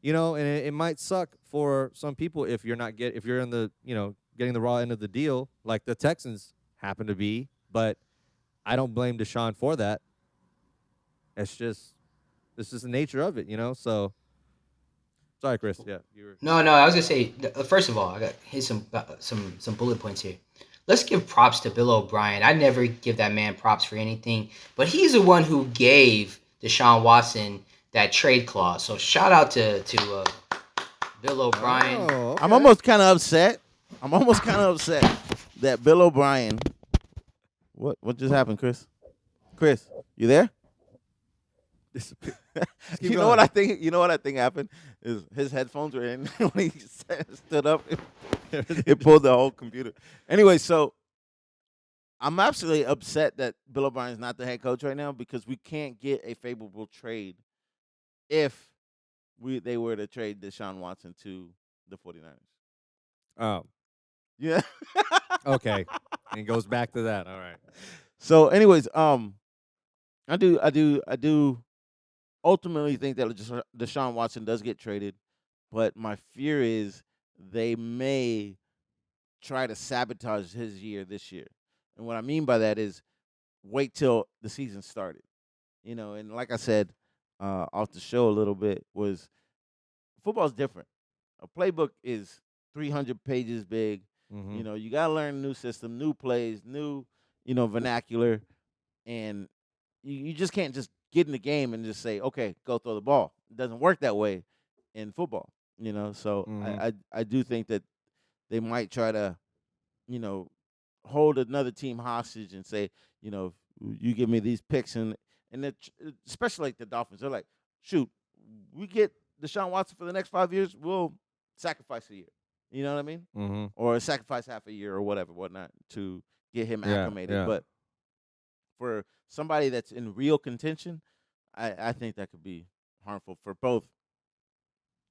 And it might suck for some people if you're in the, getting the raw end of the deal like the Texans happen to be, but I don't blame Deshaun for that. This is the nature of it, so sorry, Chris. Yeah, you were. No, I was gonna say. First of all, I got hit some bullet points here. Let's give props to Bill O'Brien. I never give that man props for anything, but he's the one who gave Deshaun Watson that trade clause. So shout out to Bill O'Brien. Oh, okay. I'm almost kind of upset. That Bill O'Brien. What just happened, Chris? Chris, you there? You know what I think? You know what I think happened is his headphones were in when he stood up. It pulled the whole computer. Anyway, so I'm absolutely upset that Bill O'Brien's not the head coach right now because we can't get a favorable trade if they were to trade Deshaun Watson to the 49ers. Oh, Yeah. okay. And it goes back to that. All right. So, anyways, I do ultimately think that Deshaun Watson does get traded, but my fear is they may try to sabotage his year this year. And what I mean by that is wait till the season started. And like I said off the show a little bit, was football's different. A playbook is 300 pages big. Mm-hmm. You got to learn a new system, new plays, new, vernacular. And you just can't just get in the game and just say, okay, go throw the ball. It doesn't work that way in football, So Mhm. I do think that they might try to, hold another team hostage and say, you give me these picks especially like the Dolphins, they're like, shoot, we get Deshaun Watson for the next 5 years, we'll sacrifice a year. You know what I mean? Mm-hmm. Or sacrifice half a year or whatnot to get him acclimated. Yeah. But for somebody that's in real contention, I think that could be harmful for both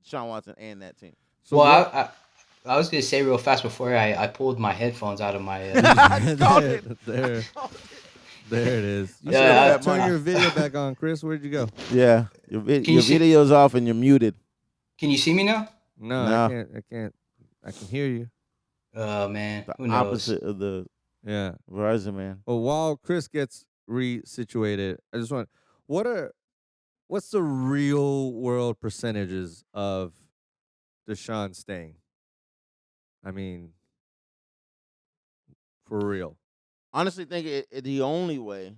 Deshaun Watson and that team. So Well, what- I was gonna say real fast before I pulled my headphones out of my. Called it. there, there it is. You Yeah, should I- have turn your video back on, Chris. Where'd you go? Yeah, Can your you see- video's off and you're muted. Can you see me now? No, No. I can't. I can't. I can hear you. Oh man, The who knows? opposite of the Yeah. Verizon man. Well, while Chris gets resituated, I just want what's the real world percentages of Deshaun staying? I mean, for real. Honestly, think the only way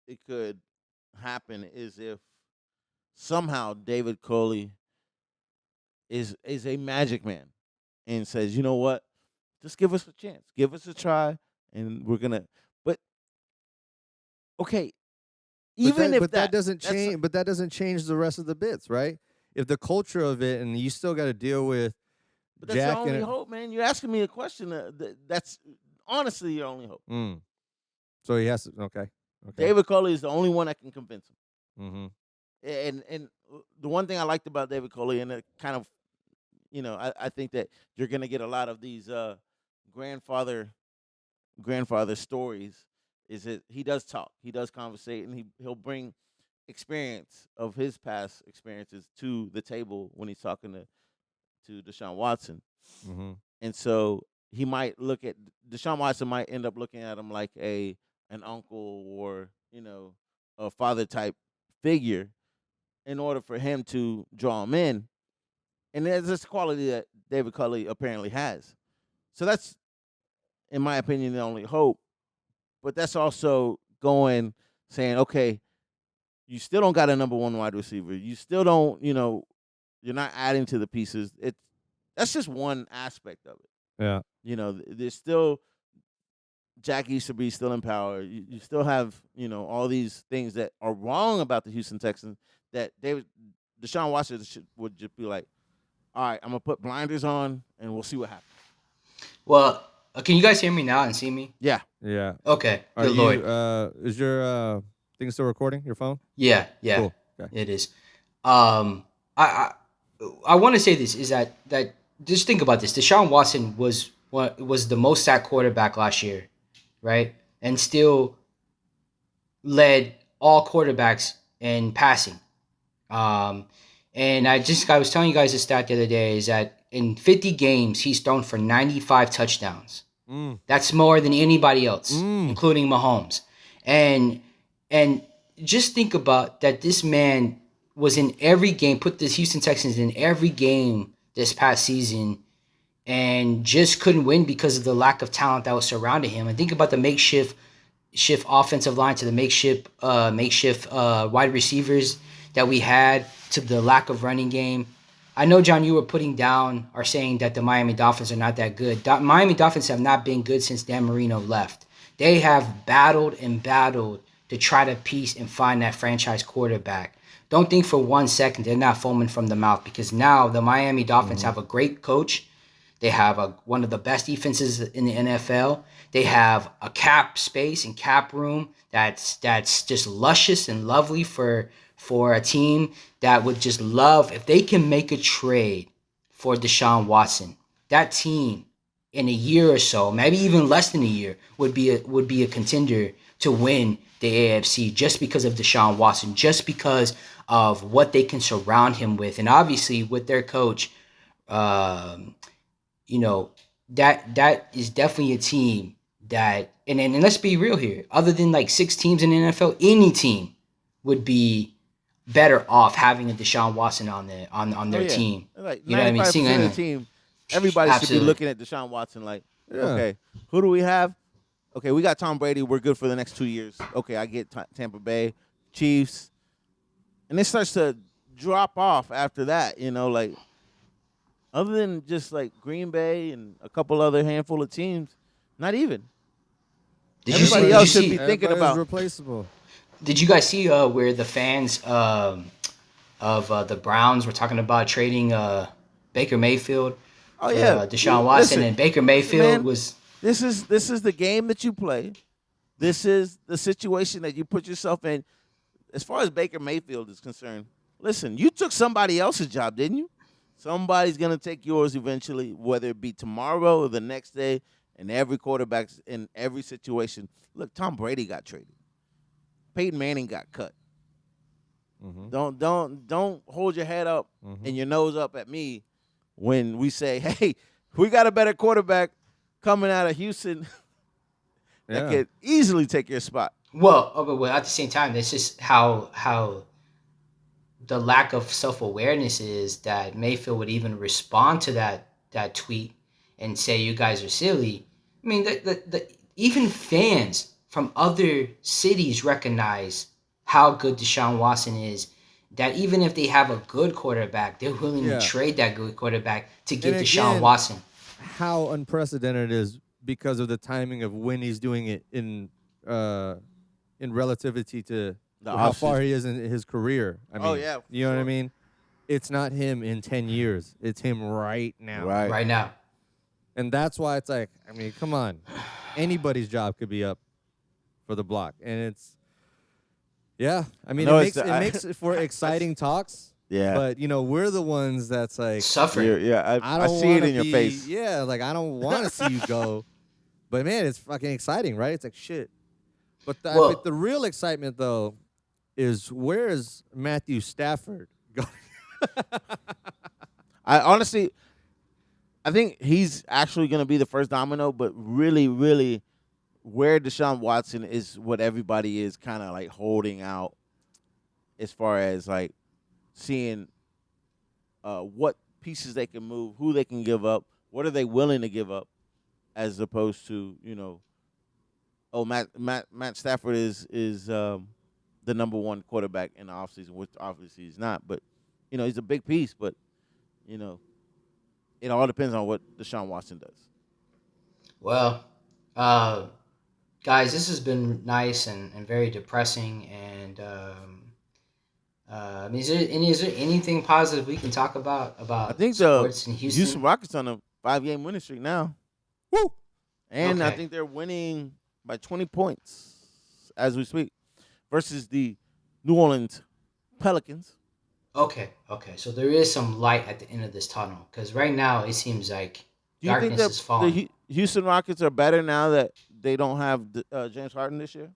it could happen is if somehow David Coley is a magic man and says, you know what, just give us a chance, give us a try, and we're gonna. But okay, even if that doesn't that's- change, but that doesn't change the rest of the bits, right? If the culture of it, and you still got to deal with But that's Jack your only and hope, man. You're asking me a question that's honestly your only hope. So he has to. Okay. David Coley is the only one that can convince him. Mm-hmm. And the one thing I liked about David Coley, and it kind of, I think that you're gonna get a lot of these grandfather stories. Is that he does talk, he does conversate, and he'll bring experience of his past experiences to the table when he's talking to Deshaun Watson. Mm-hmm. And so he might look at Deshaun Watson might end up looking at him like an uncle or a father type figure in order for him to draw him in. And there's this quality that David Culley apparently has. So that's, in my opinion, the only hope. But that's also saying, okay, you still don't got a number one wide receiver. You still don't, you're not adding to the pieces. That's just one aspect of it. Yeah. There's still Jack Easterby still in power. You still have, all these things that are wrong about the Houston Texans that Deshaun Watson would just be like, all right, I'm going to put blinders on and we'll see what happens. Well, can you guys hear me now and see me? Yeah. Yeah. Okay. Are Good you? Lord. Is your thing still recording? Your phone? Yeah. Cool. Okay. It is. I want to say this is that just think about this. Deshaun Watson was the most sacked quarterback last year, right? And still led all quarterbacks in passing. And I was telling you guys a stat the other day is that in 50 games he's thrown for 95 touchdowns. That's more than anybody else, including Mahomes. And just think about that. This man was in every game, put the Houston Texans in every game this past season, and just couldn't win because of the lack of talent that was surrounding him. And think about the makeshift offensive line to the makeshift wide receivers that we had, to the lack of running game. I know, John, you were putting down or saying that the Miami Dolphins are not that good. Miami Dolphins have not been good since Dan Marino left. They have battled to try to piece and find that franchise quarterback. Don't think for 1 second they're not foaming from the mouth, because now the Miami Dolphins have a great coach. They have one of the best defenses in the NFL. They have a cap space and cap room that's just luscious and lovely for a team that would just love if they can make a trade for Deshaun Watson. That team in a year or so, maybe even less than a year, would be a contender to win the AFC just because of Deshaun Watson, just because of what they can surround him with, and obviously with their coach. That is definitely a team that, and let's be real here. Other than like 6 teams in the NFL, any team would be better off having a Deshaun Watson on their team. Like You know what I mean? 95% of the team, everybody should be Absolutely. looking at Deshaun Watson like, okay, who do we have? Okay, we got Tom Brady. We're good for the next 2 years. Okay, I get Tampa Bay, Chiefs. And it starts to drop off after that, like other than just like Green Bay and a couple other handful of teams, not even. Everybody else should be thinking Everybody's about replaceable. Did you guys see where the fans of the Browns were talking about trading Baker Mayfield for Deshaun Watson? Listen, and Baker Mayfield man, was... This is the game that you play. This is the situation that you put yourself in. As far as Baker Mayfield is concerned, listen, you took somebody else's job, didn't you? Somebody's gonna take yours eventually, whether it be tomorrow or the next day. And every quarterback's in every situation. Look, Tom Brady got traded. Peyton Manning got cut. Mm-hmm. Don't hold your head up and your nose up at me when we say, hey, we got a better quarterback coming out of Houston that could easily take your spot. Well, but at the same time, that's just how the lack of self-awareness is that Mayfield would even respond to that tweet and say you guys are silly. I mean, the even fans from other cities recognize how good Deshaun Watson is. That even if they have a good quarterback, they're willing to trade that good quarterback to get Deshaun Watson. How unprecedented it is because of the timing of when he's doing it in relativity to how far he is in his career. I mean, you know what I mean? It's not him in 10 years. It's him right now. Right now. And that's why it's like, I mean, come on. Anybody's job could be up for the block. And it's, I mean, it makes it for exciting talks. Yeah. But, you know, we're the ones that's like. Suffering. I see it in your face. Yeah, like, I don't want to see you go. But, man, it's fucking exciting, right? It's like, shit. But I think the real excitement, though, is where is Matthew Stafford going? I think he's actually going to be the first domino, but really, really, where Deshaun Watson is what everybody is kind of like holding out as far as like seeing what pieces they can move, who they can give up, what are they willing to give up, as opposed to, you know, Matt Stafford is the number one quarterback in the offseason, which obviously he's not. But, you know, he's a big piece, but, you know, it all depends on what Deshaun Watson does. Well, guys, this has been nice and very depressing. And I mean, is there anything positive we can talk about I think sports in Houston? Houston Rockets on a 5-game winning streak now. Woo! And I think they're winning by 20 points as we speak versus the New Orleans Pelicans. Okay. So there is some light at the end of this tunnel because right now it seems like darkness is falling. The Houston Rockets are better now that they don't have James Harden this year?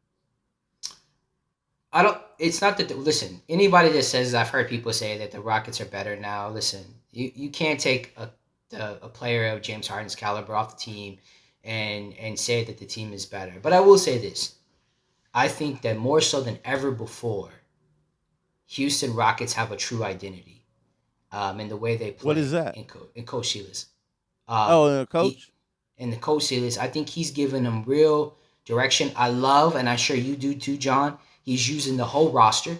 It's not that. Listen, anybody that says, I've heard people say that the Rockets are better now. Listen, you can't take a player of James Harden's caliber off the team and say that the team is better. But I will say this: I think that more so than ever before, Houston Rockets have a true identity in the way they play. What is that? In Coach Silas. The coach? And the Coach Silas, I think he's given them real direction. I love, and I'm sure you do too, John, he's using the whole roster.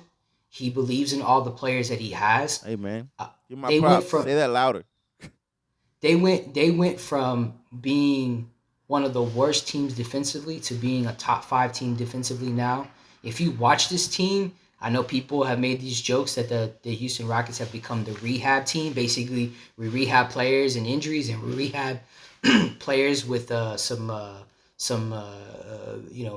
He believes in all the players that he has. Hey, man. Give my props. Say that louder. They went from being one of the worst teams defensively to being a top 5 team defensively now. If you watch this team, I know people have made these jokes that the Houston Rockets have become the rehab team. Basically, we rehab players and injuries, and we rehab players with some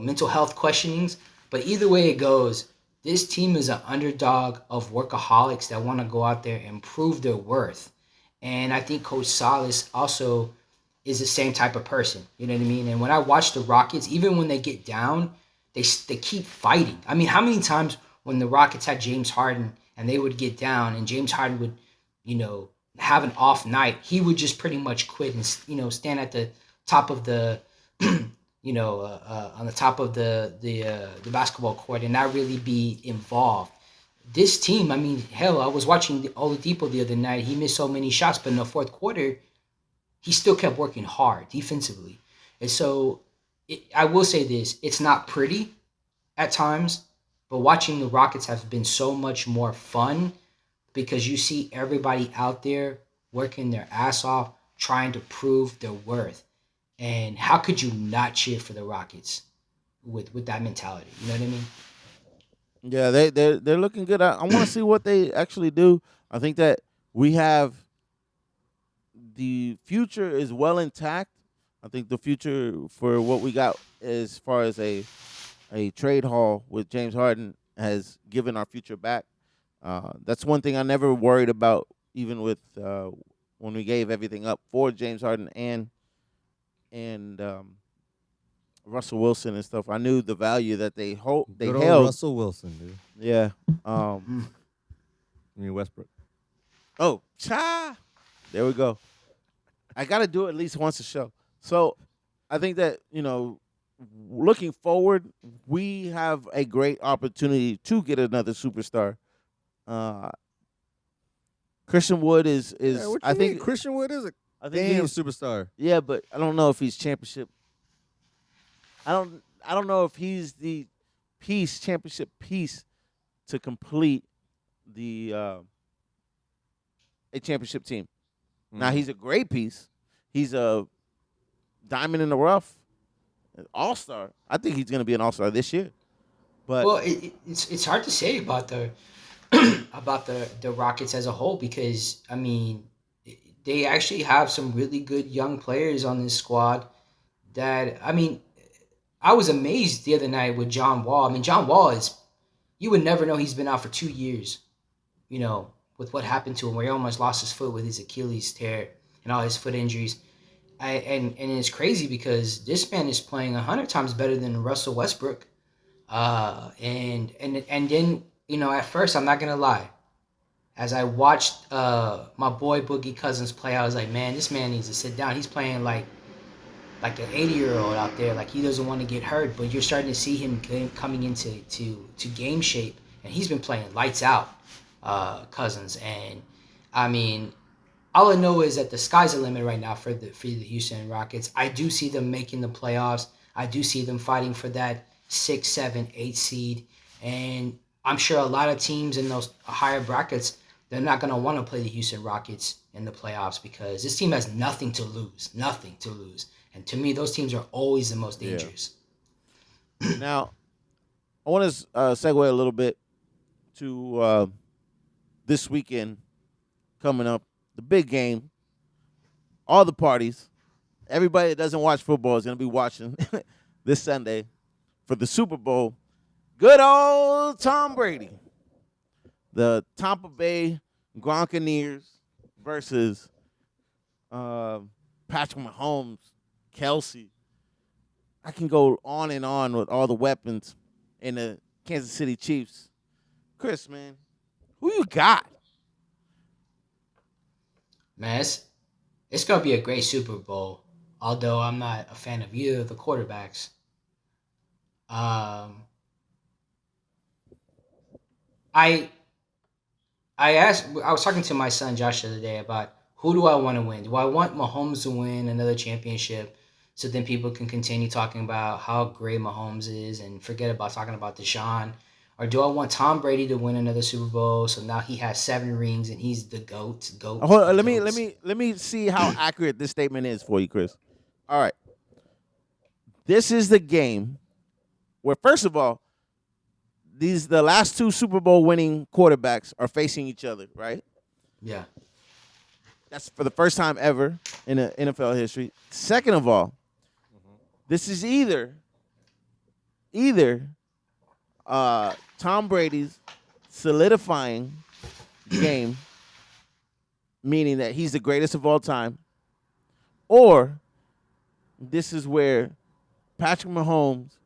mental health questionings. But either way it goes, this team is an underdog of workaholics that want to go out there and prove their worth. And I think Coach Silas also is the same type of person. You know what I mean? And when I watch the Rockets, even when they get down, they keep fighting. I mean, how many times when the Rockets had James Harden and they would get down and James Harden would, have an off night, he would just pretty much quit and, stand at the top of the, on the top of the basketball court and not really be involved. This team, I mean, hell, I was watching Oladipo the other night. He missed so many shots, but in the fourth quarter, he still kept working hard defensively. And so I will say this, it's not pretty at times, but watching the Rockets have been so much more fun because you see everybody out there working their ass off, trying to prove their worth. And how could you not cheer for the Rockets with that mentality? You know what I mean? Yeah, they're looking good. I want to see what they actually do. I think that we have the future is well intact. I think the future for what we got as far as a trade haul with James Harden has given our future back. That's one thing I never worried about even with when we gave everything up for James Harden and Russell Wilson and stuff. I knew the value that they Good old held. Russell Wilson, dude. Yeah. I mean Westbrook. Oh, cha. There we go. I got to do it at least once a show. So I think that, looking forward, we have a great opportunity to get another superstar. Christian Wood is What I you think mean? Christian Wood is a I think damn he's superstar. Yeah, but I don't know if he's championship. I don't know if he's the championship piece to complete the a championship team. Now he's a great piece. He's a diamond in the rough, an all-star. I think he's going to be an all-star this year. But Well, it's hard to say about the about the Rockets as a whole because I mean they actually have some really good young players on this squad. That I mean, I was amazed the other night with John Wall. I mean, John Wall is you would never know he's been out for 2 years. With what happened to him, where he almost lost his foot with his Achilles tear and all his foot injuries. And it's crazy because this man is playing 100 times better than Russell Westbrook. And then at first I'm not gonna lie, as I watched my boy Boogie Cousins play, I was like, man, this man needs to sit down. He's playing like an 80-year-old out there, like he doesn't want to get hurt. But you're starting to see him coming into game shape, and he's been playing lights out, Cousins. And I mean, all I know is that the sky's the limit right now for the Houston Rockets. I do see them making the playoffs. I do see them fighting for that 6, 7, 8 seed. And I'm sure a lot of teams in those higher brackets, they're not going to want to play the Houston Rockets in the playoffs because this team has nothing to lose. Nothing to lose. And to me, those teams are always the most dangerous. Yeah. Now, I want to segue a little bit to this weekend coming up. The big game, all the parties, everybody that doesn't watch football is going to be watching this Sunday for the Super Bowl. Good old Tom Brady, the Tampa Bay Gronkaneers versus Patrick Mahomes, Kelsey. I can go on and on with all the weapons in the Kansas City Chiefs. Chris, man, who you got? Man, it's going to be a great Super Bowl, although I'm not a fan of either of the quarterbacks. I was talking to my son Josh the other day about who do I want to win? Do I want Mahomes to win another championship so then people can continue talking about how great Mahomes is and forget about talking about Deshaun? Or do I want Tom Brady to win another Super Bowl so now he has 7 rings and he's the GOAT? Hold on, let me see how accurate this statement is for you, Chris. All right. This is the game where, first of all, the last 2 Super Bowl winning quarterbacks are facing each other, right? Yeah. That's for the first time ever in the NFL history. Second of all, this is either Tom Brady's solidifying game, meaning that he's the greatest of all time, or this is where Patrick Mahomes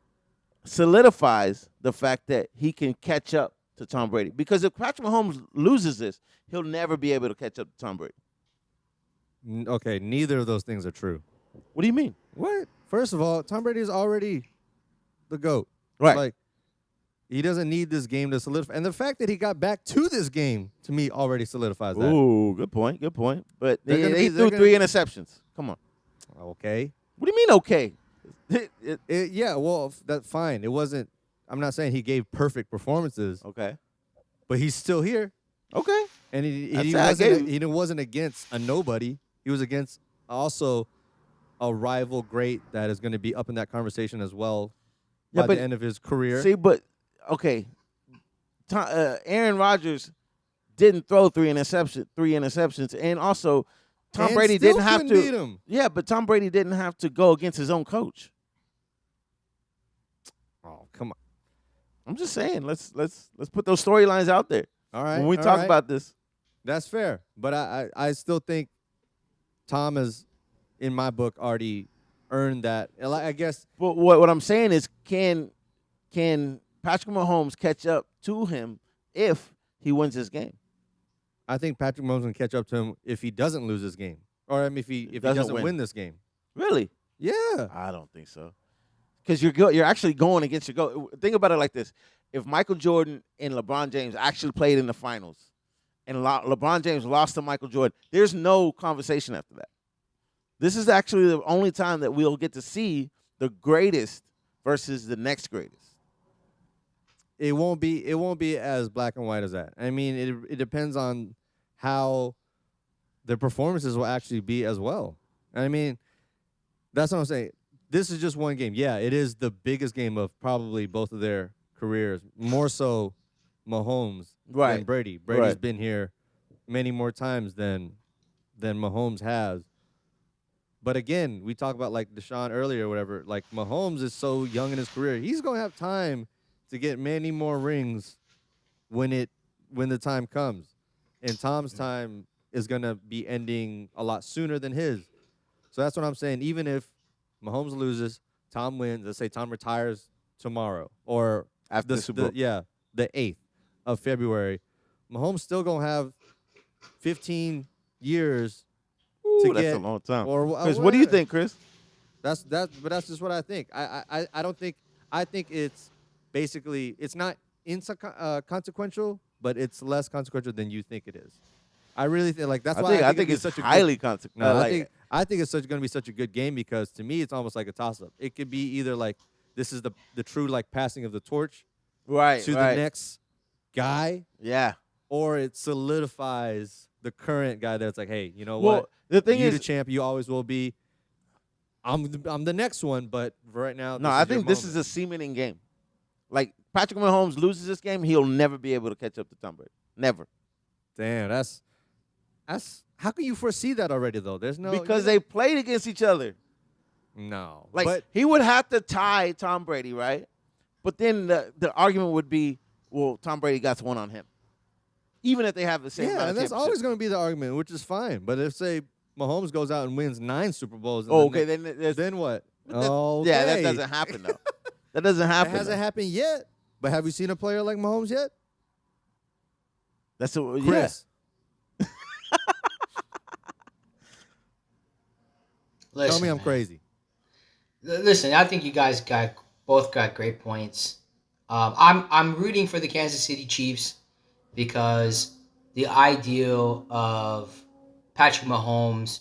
solidifies the fact that he can catch up to Tom Brady. Because if Patrick Mahomes loses this, he'll never be able to catch up to Tom Brady. Okay, neither of those things are true. What do you mean? What? First of all, Tom Brady is already the GOAT. Right. Like, he doesn't need this game to solidify. And the fact that he got back to this game, to me, already solidifies that. Ooh, good point. Good point. But They're he threw 3 interceptions. Come on. Okay. What do you mean, okay? Yeah, well, that's fine. It wasn't, I'm not saying he gave perfect performances, Okay. but he's still here. Okay. And he wasn't against a nobody. He was against also a rival great that is going to be up in that conversation as well by the end of his career. See, but, okay. Aaron Rodgers didn't throw 3 interceptions. And also, Tom And Brady still didn't have couldn't to. beat him. Yeah, but Tom Brady didn't have to go against his own coach. Oh, come on. I'm just saying, let's put those storylines out there All right. when we all talk right. about this. That's fair, but I still think Tom has, in my book, already earned that. And I guess But what I'm saying is, can Patrick Mahomes catch up to him if he wins this game? I think Patrick Mahomes can catch up to him if he doesn't lose this game, or I mean, if he doesn't win this game. Really? Yeah, I don't think so. Because you're actually going against your goal. Think about it like this: if Michael Jordan and LeBron James actually played in the finals, and LeBron James lost to Michael Jordan, there's no conversation after that. This is actually the only time that we'll get to see the greatest versus the next greatest. it won't be as black and white as that. I mean, it depends on how the performances will actually be as well. I mean, that's what I'm saying. This is just one game. Yeah, it is the biggest game of probably both of their careers. More so Mahomes than Brady. Brady's been here many more times than Mahomes has. But again, we talk about like Deshaun earlier or whatever. Like Mahomes is so young in his career. He's going to have time to get many more rings when the time comes. And Tom's time is going to be ending a lot sooner than his. So that's what I'm saying. Even if Mahomes loses, Tom wins. Let's say Tom retires tomorrow or After the Super Bowl. the 8th of February. Mahomes still going to have 15 years to that's get a long time. Or Chris, what do you think, Chris? But that's just what I think. I don't think. I think it's basically it's not consequential, but it's less consequential than you think it is. I really think like that's why I think it's such a highly good, consequential. no, I think it's going to be such a good game because to me it's almost like a toss up. It could be either like this is the true like passing of the torch to the next guy, or it solidifies the current guy that's like, hey, you know what? The thing You're is, the champ. You always will be. I'm the next one, but for right now, no, I think this is a cementing game. Like Patrick Mahomes loses this game, he'll never be able to catch up to Tom Brady. Never. Damn, that's how can you foresee that already though? There's no because they played against each other. No, Like but he would have to tie Tom Brady, right? But then the argument would be, well, Tom Brady got one on him, even if they have the same. yeah, amount and of that's always championships. going to be the argument, which is fine. But if say Mahomes goes out and wins 9 Super Bowls, then what? Okay. Yeah, that doesn't happen though. That doesn't happen. That hasn't happened yet. But have you seen a player like Mahomes yet? That's a Chris. Listen, Tell me I'm man. crazy. Listen, I think you guys both got great points. I'm rooting for the Kansas City Chiefs because the ideal of Patrick Mahomes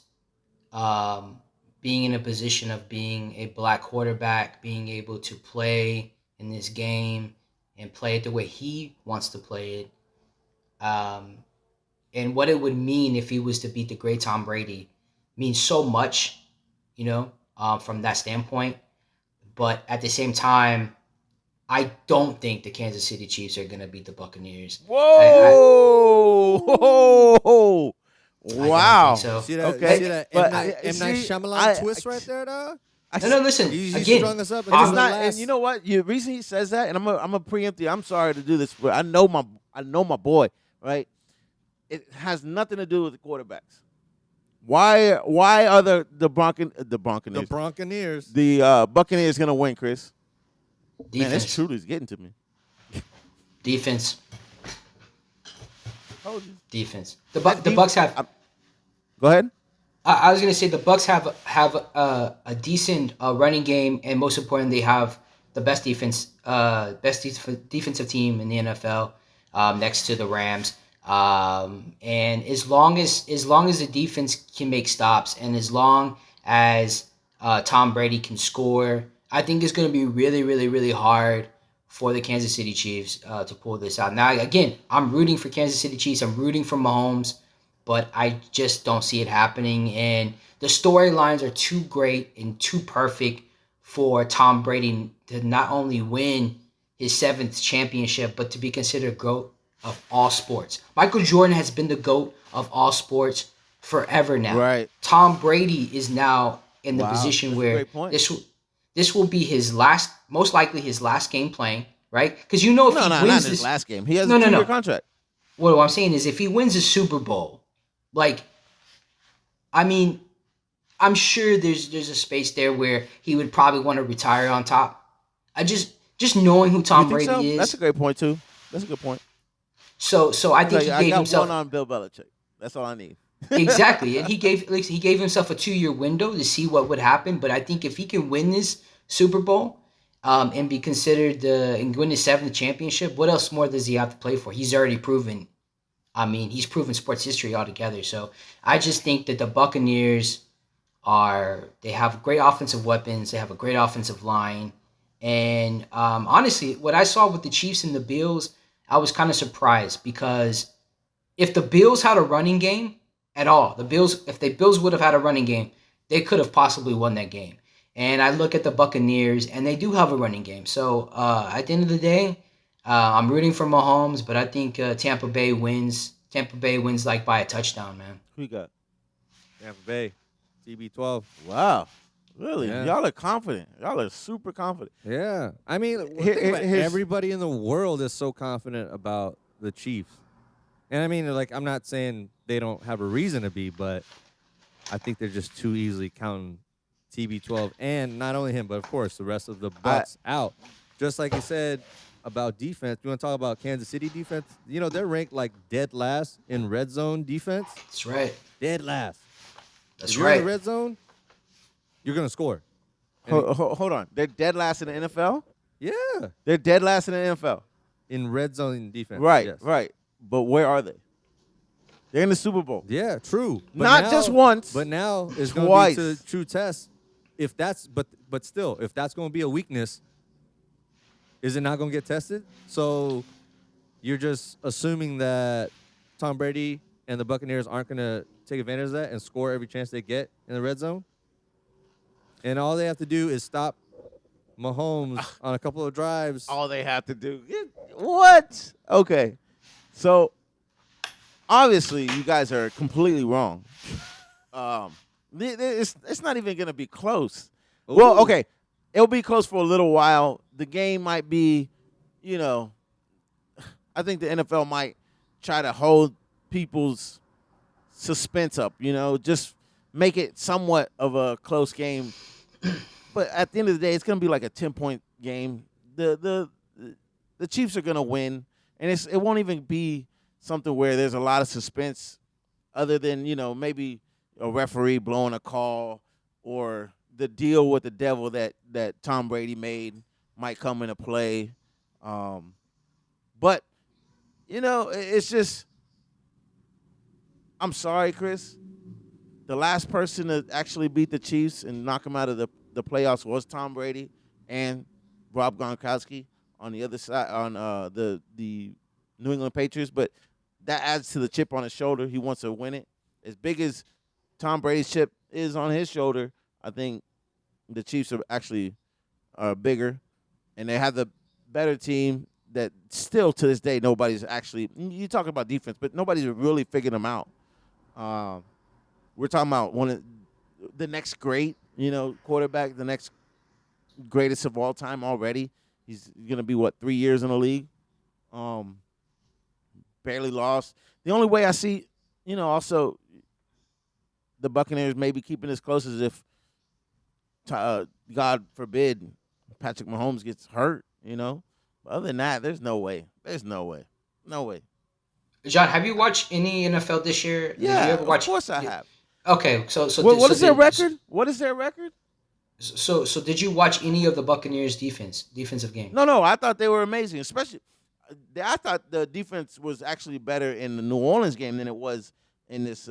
being in a position of being a black quarterback, being able to play in this game and play it the way he wants to play it, and what it would mean if he was to beat the great Tom Brady means so much, from that standpoint. But at the same time, I don't think the Kansas City Chiefs are going to beat the Buccaneers. Whoa! Whoa! I Wow! don't think so. See that? Okay, See that but M. Night Shyamalan twist right there, dog? No, listen. You Again, strung us up. It's not, and you know what? The reason he says that, and I'm a preempt you. I'm sorry to do this, but I know my boy, right? It has nothing to do with the quarterbacks. Why are the Buccaneers gonna win, Chris? defense. Man, this truly is getting to me. Defense. Told you. Defense. The Bucks have. Go ahead. I was gonna say the Bucks have a decent running game, and most importantly, they have the best defensive team in the NFL, next to the Rams. And as long as the defense can make stops, and as long as Tom Brady can score, I think it's going to be really, really, really hard for the Kansas City Chiefs to pull this out. Now, again, I'm rooting for Kansas City Chiefs. I'm rooting for Mahomes, but I just don't see it happening. And the storylines are too great and too perfect for Tom Brady to not only win his 7th championship, but to be considered GOAT of all sports. Michael Jordan has been the GOAT of all sports forever now. Right. Tom Brady is now in the position that's a where great point. this will be his most likely his last game playing, right? Because if he Not wins his this last game. He has No, a no, 2-year no. contract. what I'm saying is if he wins a Super Bowl, like, I mean, I'm sure there's a space there where he would probably want to retire on top. I just knowing who You Tom think so? Brady That's a is, great point too. That's a good point. so I He's think like, he I gave got one himself on Bill Belichick. That's all I need. exactly, and he gave himself a 2-year window to see what would happen. But I think if he can win this Super Bowl, and be considered and win his 7th championship, what else more does he have to play for? He's already proven. I mean, he's proven sports history altogether. So I just think that the Buccaneers they have great offensive weapons. They have a great offensive line. And honestly, what I saw with the Chiefs and the Bills, I was kind of surprised because if the Bills had a running game at all, if the Bills would have had a running game, they could have possibly won that game. And I look at the Buccaneers, and they do have a running game. So at the end of the day, I'm rooting for Mahomes, but I think Tampa Bay wins. Tampa Bay wins like by a touchdown, man. Who you got? Tampa Bay, TB12. Wow. Really? Yeah. Y'all are confident. Y'all are super confident. Yeah. I mean, Here- think about it. here's- Everybody in the world is so confident about the Chiefs. And I mean, like, I'm not saying they don't have a reason to be, but I think they're just too easily counting TB12 and not only him, but of course the rest of the Bucs out. Just like you said about defense, you want to talk about Kansas City defense? You know, they're ranked like dead last in red zone defense. That's right. Dead last. That's If you're in right. the red zone, you're going to score. Hold on. They're dead last in the NFL? Yeah. They're dead last in the NFL. In red zone defense. Right, yes. right. But where are they? They're in the Super Bowl. Yeah, true. But Not now- just once. But now it's going Twice. to be to true test. If that's but still, if that's going to be a weakness, is it not going to get tested? So you're just assuming that Tom Brady and the Buccaneers aren't going to take advantage of that and score every chance they get in the red zone? And all they have to do is stop Mahomes on a couple of drives. All they have to do. What? Okay. So obviously you guys are completely wrong. It's not even going to be close. Well, Ooh. okay. It'll be close for a little while. The game might be, I think the NFL might try to hold people's suspense up, just make it somewhat of a close game. But at the end of the day, it's going to be like a 10-point game. The Chiefs are going to win, and it won't even be something where there's a lot of suspense other than, maybe a referee blowing a call or the deal with the devil that Tom Brady made might come into play. But, it's just – I'm sorry, Chris. The last person to actually beat the Chiefs and knock them out of the playoffs was Tom Brady and Rob Gronkowski on the other side on the New England Patriots. But that adds to the chip on his shoulder. He wants to win it. As big as Tom Brady's chip is on his shoulder, I think the Chiefs are actually bigger, and they have the better team that still to this day nobody's actually – you talk about defense, but nobody's really figured them out. We're talking about one of the next great, quarterback, the next greatest of all time already. He's going to be, 3 years in the league? Barely lost. The only way I see, also the Buccaneers maybe keeping this close is if, God forbid, Patrick Mahomes gets hurt, But other than that, there's no way. There's no way. No way. John, have you watched any NFL this year? Did Yeah, you ever watch? of course I have. Okay, so What is their record? What is their record? So did you watch any of the Buccaneers defensive game? No, I thought they were amazing. Especially, I thought the defense was actually better in the New Orleans game than it was in this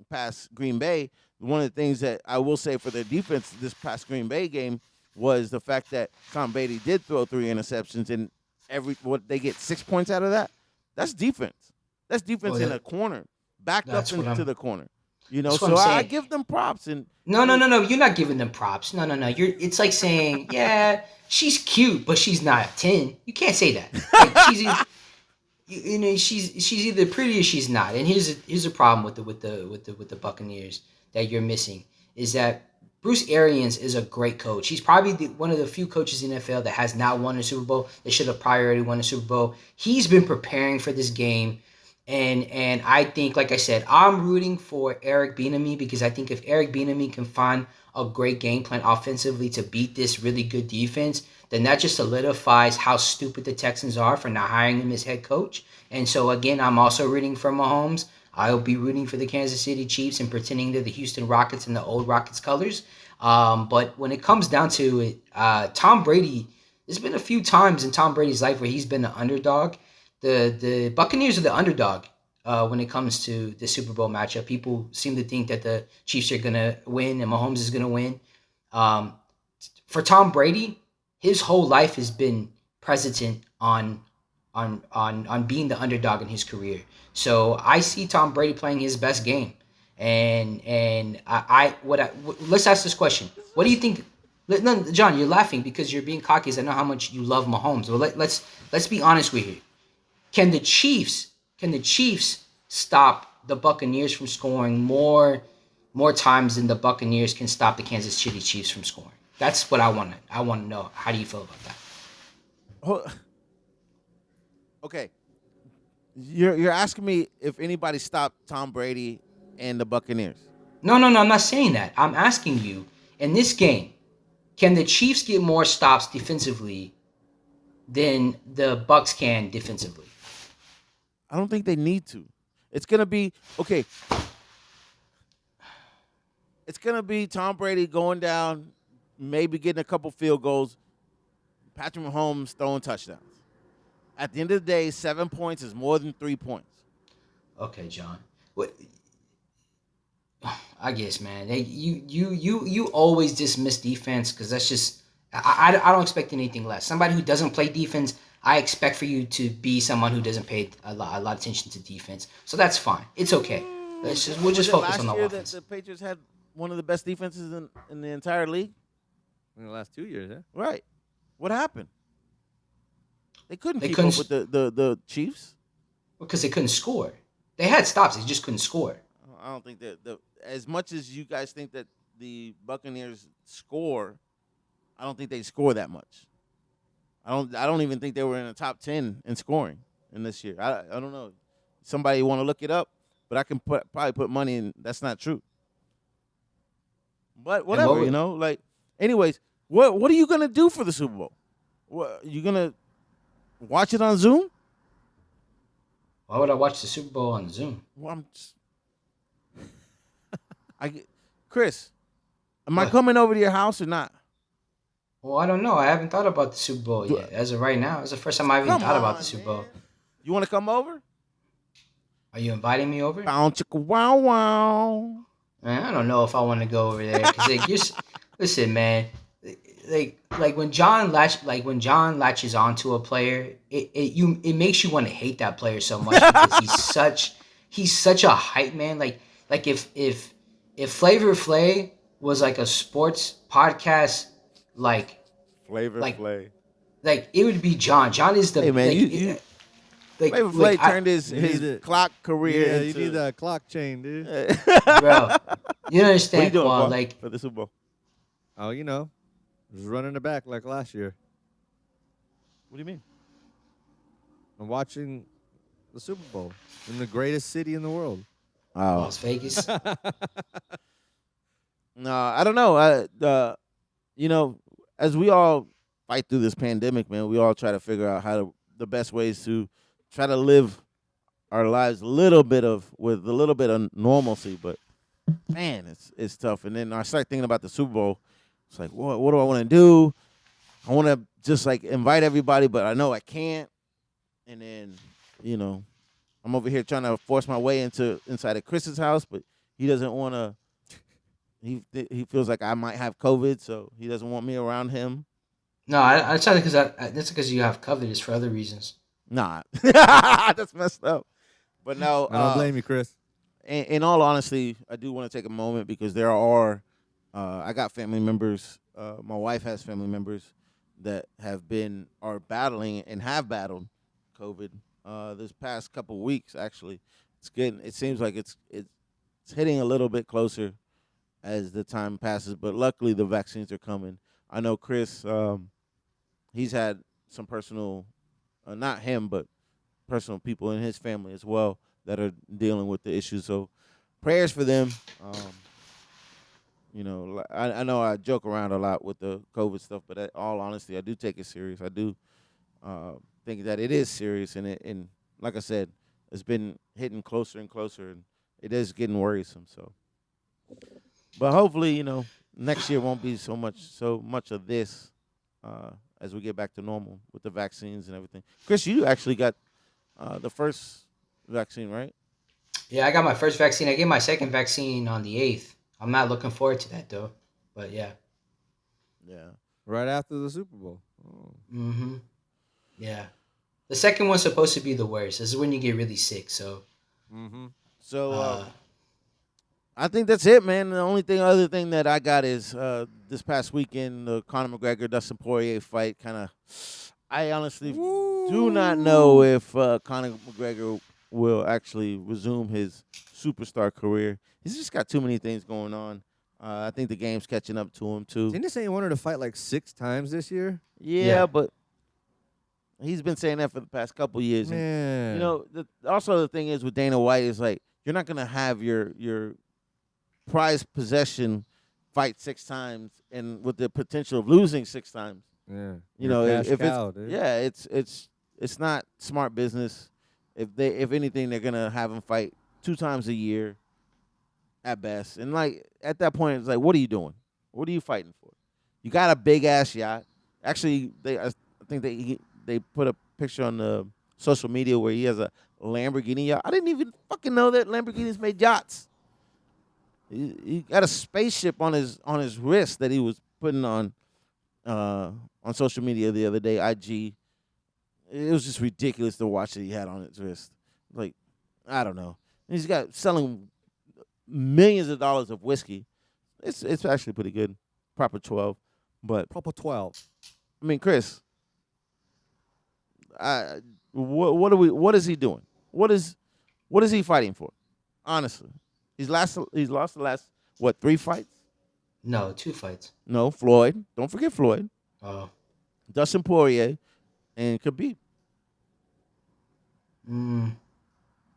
past Green Bay. One of the things that I will say for their defense this past Green Bay game was the fact that Tom Brady did throw 3 interceptions, and they get 6 points out of that. That's defense. That's defense in a corner, backed That's up what into I'm- the corner. That's what So I'm I saying. give them props. And No. You're not giving them props. No. It's like saying, yeah, she's cute, but she's not a 10. You can't say that. Like, she's either pretty or she's not. And here's a problem with the Buccaneers that you're missing is that Bruce Arians is a great coach. He's probably one of the few coaches in the NFL that has not won a Super Bowl. They should have probably already won a Super Bowl. He's been preparing for this game. And I think, like I said, I'm rooting for Eric Bieniemy because I think if Eric Bieniemy can find a great game plan offensively to beat this really good defense, then that just solidifies how stupid the Texans are for not hiring him as head coach. And so again, I'm also rooting for Mahomes. I'll be rooting for the Kansas City Chiefs and pretending they're the Houston Rockets in the old Rockets colors. But when it comes down to it, Tom Brady, there's been a few times in Tom Brady's life where he's been the underdog. The Buccaneers are the underdog when it comes to the Super Bowl matchup. People seem to think that the Chiefs are gonna win and Mahomes is gonna win. Um, for Tom Brady, his whole life has been predicated on being the underdog in his career. So I see Tom Brady playing his best game. And let's ask this question. What do you think? No, John, you're laughing because you're being cocky. As I know how much you love Mahomes. Well, let's be honest with you. Can the Chiefs stop the Buccaneers from scoring more times than the Buccaneers can stop the Kansas City Chiefs from scoring? That's what I want to know. How do you feel about that? Okay, you're asking me if anybody stopped Tom Brady and the Buccaneers. No. I'm not saying that. I'm asking you in this game, can the Chiefs get more stops defensively than the Bucks can defensively? I don't think they need to. It's gonna be okay. It's gonna be Tom Brady going down, maybe getting a couple field goals. Patrick Mahomes throwing touchdowns. At the end of the day, 7 points is more than 3 points. Okay, John. What? I guess, man. You always dismiss defense because that's just I don't expect anything less. Somebody who doesn't play defense, I expect for you to be someone who doesn't pay a lot of attention to defense. So that's fine. It's okay. We'll just focus on the last year offense. that the Patriots had one of the best defenses in the entire league? In the last 2 years, yeah. Right. What happened? They couldn't They keep couldn't up with the Chiefs. Because they couldn't score. They had stops. They just couldn't score. I don't think that as much as you guys think that the Buccaneers score, I don't think they score that much. I don't even think they were in the top 10 in scoring in this year. I don't know. Somebody want to look it up, but I can probably put money in that's not true. But whatever, anyways, what are you going to do for the Super Bowl? What, you going to watch it on Zoom? Why would I watch the Super Bowl on Zoom? Well, Chris, am I What? coming over to your house or not? Well, I don't know. I haven't thought about the Super Bowl yet. As of right now, it's the first time I even thought about the Super Bowl. You want to come over? Are you inviting me over? Bow chicka wow wow. Man, I don't know if I want to go over there because listen, man. Like when John latches onto a player, it makes you want to hate that player so much because he's such a hype man. Like if Flavor Flav was like a sports podcast, Flavor Flav. Like it would be John. John is the hey man. Flavor Flav turned his clock career. Yeah, into, you need that clock chain, dude. bro. You don't understand, what are you doing, Khoa, Khoa, for the Super Bowl? Oh, just running it back like last year. What do you mean? I'm watching the Super Bowl in the greatest city in the world. Oh Las Vegas. no, I don't know. As we all fight through this pandemic, man, we all try to figure out the best ways to try to live our lives with a little bit of normalcy. But man, it's tough. And then I start thinking about the Super Bowl. It's like, what do I want to do? I want to just invite everybody, but I know I can't. And then, I'm over here trying to force my way inside of Chris's house, but he doesn't want to. He feels like I might have COVID, so he doesn't want me around him. No, I tell you that's because you have COVID. It's for other reasons. Nah, that's messed up. But no, I don't blame you, Chris. In all honesty, I do want to take a moment because there are, I got family members. My wife has family members that are battling and have battled COVID this past couple weeks. Actually, it seems like it's hitting a little bit closer as the time passes. But luckily, the vaccines are coming. I know Chris. He's had some personal, not him, but personal people in his family as well that are dealing with the issue. So prayers for them. I know I joke around a lot with the COVID stuff, but in all honesty, I do take it serious. I do think that it is serious, and like I said, it's been hitting closer and closer, and it is getting worrisome. So, but hopefully, next year won't be so much of this as we get back to normal with the vaccines and everything. Chris, you actually got the first vaccine, right? Yeah, I got my first vaccine. I get my second vaccine on the 8th. I'm not looking forward to that though. But yeah. Yeah. Right after the Super Bowl. Oh. Mm-hmm. Yeah. The second one's supposed to be the worst. This is when you get really sick. So. Mm-hmm. So I think that's it, man. The other thing that I got is this past weekend the Conor McGregor Dustin Poirier fight. I honestly do not know if Conor McGregor will actually resume his superstar career. He's just got too many things going on. I think the game's catching up to him too. Didn't he say he wanted to fight like 6 times this year? Yeah, but he's been saying that for the past couple years. Man. And, also the thing is with Dana White is like you're not gonna have your prized possession fight 6 times and with the potential of losing 6 times. Yeah. If cow, it's dude. it's not smart business. If anything, they're gonna have him fight 2 times a year, at best. And at that point, it's like, what are you doing? What are you fighting for? You got a big ass yacht. Actually, I think they put a picture on the social media where he has a Lamborghini yacht. I didn't even fucking know that Lamborghinis made yachts. He got a spaceship on his wrist that he was putting on social media the other day. IG. It was just ridiculous to watch that he had on his wrist. Like, I don't know. And he's got selling millions of dollars of whiskey. It's actually pretty good. Proper 12, but Proper 12. I mean, Chris, what is he doing? What is he fighting for? Honestly, he's lost the last 3 fights? No, 2 fights. No, Floyd. Don't forget Floyd. Oh. Dustin Poirier and Khabib.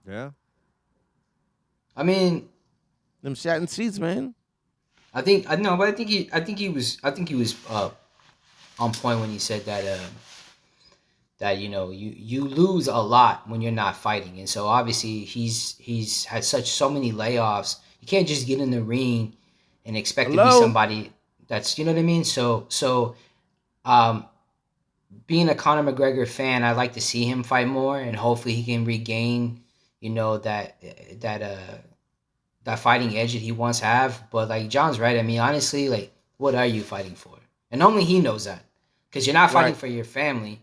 Yeah. I mean, them satin seats, man. I think he was on point when he said that you lose a lot when you're not fighting, and so obviously he's had so many layoffs. You can't just get in the ring and expect to be somebody that's, you know what I mean. So being a Conor McGregor fan, I'd like to see him fight more, and hopefully he can regain that fighting edge that he once have. But like John's right. I mean, honestly, like, what are you fighting for? And only he knows that, because you're not fighting for your family.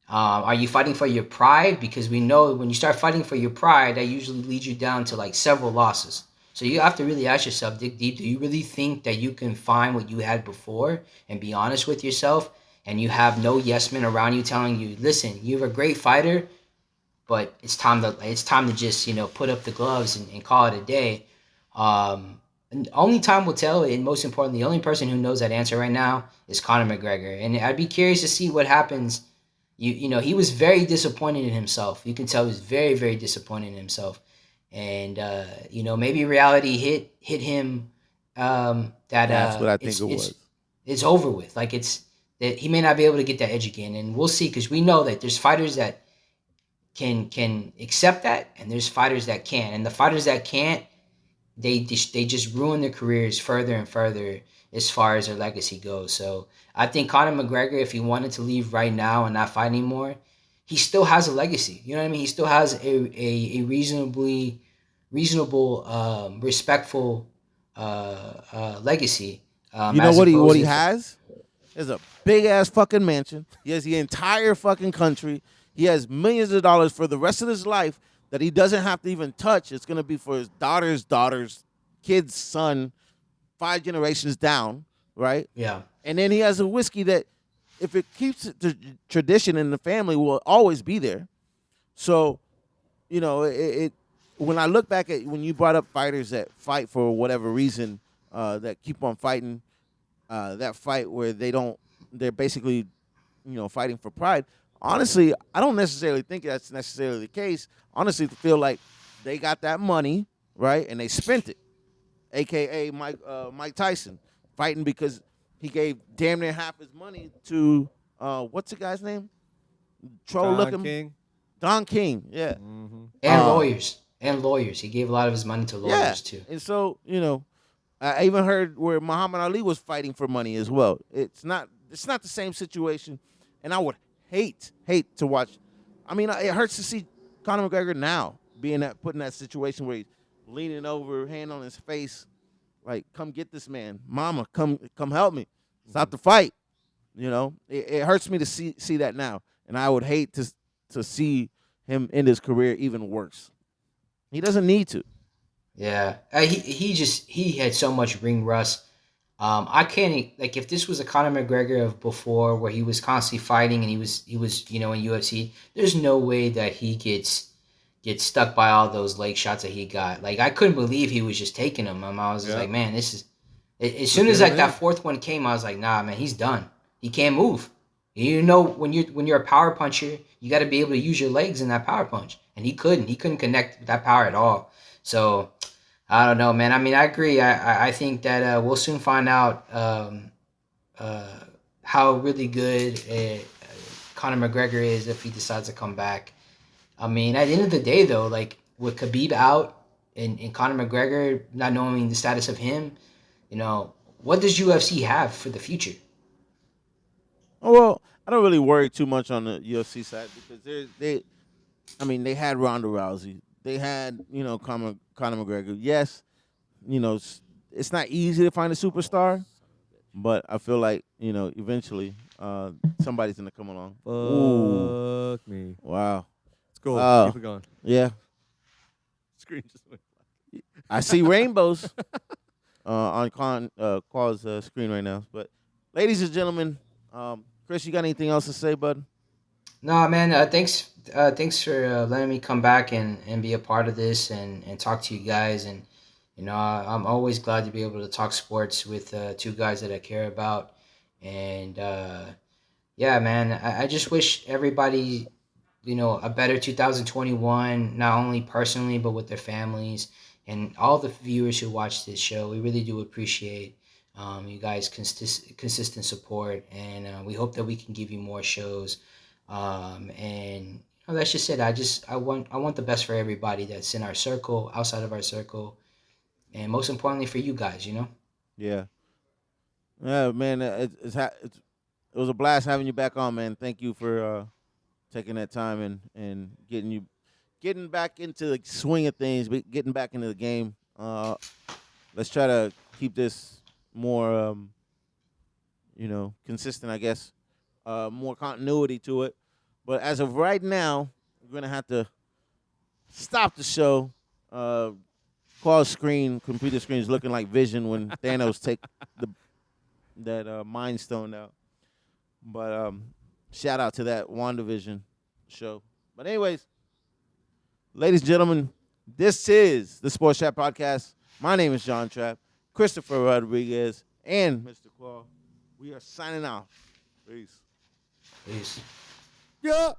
Are you fighting for your pride? Because we know when you start fighting for your pride, that usually leads you down to like several losses. So you have to really ask yourself, dig deep. Do you really think that you can find what you had before and be honest with yourself? And you have no yes men around you telling you, listen, you're a great fighter, but it's time to just put up the gloves and call it a day. And only time will tell, and most importantly, the only person who knows that answer right now is Conor McGregor. And I'd be curious to see what happens. He was very disappointed in himself. You can tell he was very, very disappointed in himself. And maybe reality hit him. That's what I think it was. It's over with. Like, that he may not be able to get that edge again, and we'll see, because we know that there's fighters that can accept that, and there's fighters that can't. And the fighters that can't, they just ruin their careers further and further as far as their legacy goes. So I think Conor McGregor, if he wanted to leave right now and not fight anymore, he still has a legacy. You know what I mean? He still has a reasonable, respectful legacy. You know what he has? There's a big ass fucking mansion. He has the entire fucking country. He has millions of dollars for the rest of his life that he doesn't have to even touch. It's going to be for his daughter's kid's son, 5 generations down, right? Yeah. And then he has a whiskey that, if it keeps the tradition in the family, will always be there. So, when I look back at when you brought up fighters that fight for whatever reason, that keep on fighting, that fight where they're basically, fighting for pride. Honestly, I don't necessarily think that's necessarily the case. Honestly, I feel like they got that money, right, and they spent it, a.k.a. Mike Tyson, fighting because he gave damn near half his money to, what's the guy's name? Troll John looking. King. Don King, yeah. Mm-hmm. And Uh, lawyers. He gave a lot of his money to Yeah. lawyers too. And so, I even heard where Muhammad Ali was fighting for money as well. It's not the same situation. And I would hate to watch. I mean, it hurts to see Conor McGregor now put in that situation where he's leaning over, hand on his face, like, come get this man. Mama, come help me. Stop the fight. It hurts me to see that now. And I would hate to see him end his career even worse. He doesn't need to. Yeah, he had so much ring rust. I can't like if this was a Conor McGregor of before, where he was constantly fighting and he was in UFC. There's no way that he gets stuck by all those leg shots that he got. Like I couldn't believe he was just taking them. I was just like, man, this is. As soon as like that fourth one came, I was like, nah, man, he's done. He can't move. When you're a power puncher, you got to be able to use your legs in that power punch, and he couldn't. He couldn't connect with that power at all. So I don't know, man. I mean, I agree. I think that we'll soon find out how really good Conor McGregor is if he decides to come back. I mean, at the end of the day, though, like with Khabib out and Conor McGregor not knowing the status of him, what does UFC have for the future? Oh, well, I don't really worry too much on the UFC side because they had Ronda Rousey. They had, Conor McGregor. Yes, it's not easy to find a superstar, but I feel like, eventually somebody's going to come along. Fuck me. Wow. It's cool. Keep it going. Yeah. Screen just went black. I see rainbows on Khoa's screen right now. But, ladies and gentlemen, Chris, you got anything else to say, bud? No, man. Thanks for letting me come back and be a part of this and talk to you guys. And I'm always glad to be able to talk sports with two guys that I care about. And yeah, man, I just wish everybody a better 2021, not only personally but with their families and all the viewers who watch this show. We really do appreciate you guys' consistent support, and we hope that we can give you more shows. And that's just it. I want the best for everybody that's in our circle, outside of our circle, and most importantly for you guys. Yeah. Yeah, man, it was a blast having you back on, man. Thank you for taking that time and getting back into the swing of things, getting back into the game. Let's try to keep this more, consistent, I guess. More continuity to it. But as of right now, we're going to have to stop the show. Khoa's computer screen is looking like Vision when Thanos take that Mind Stone out. But shout out to that WandaVision show. But anyways, ladies and gentlemen, this is the Sports Chat Podcast. My name is John Trapp, Christopher Rodriguez, and Mr. Khoa. We are signing off. Peace. Peace. Yeah.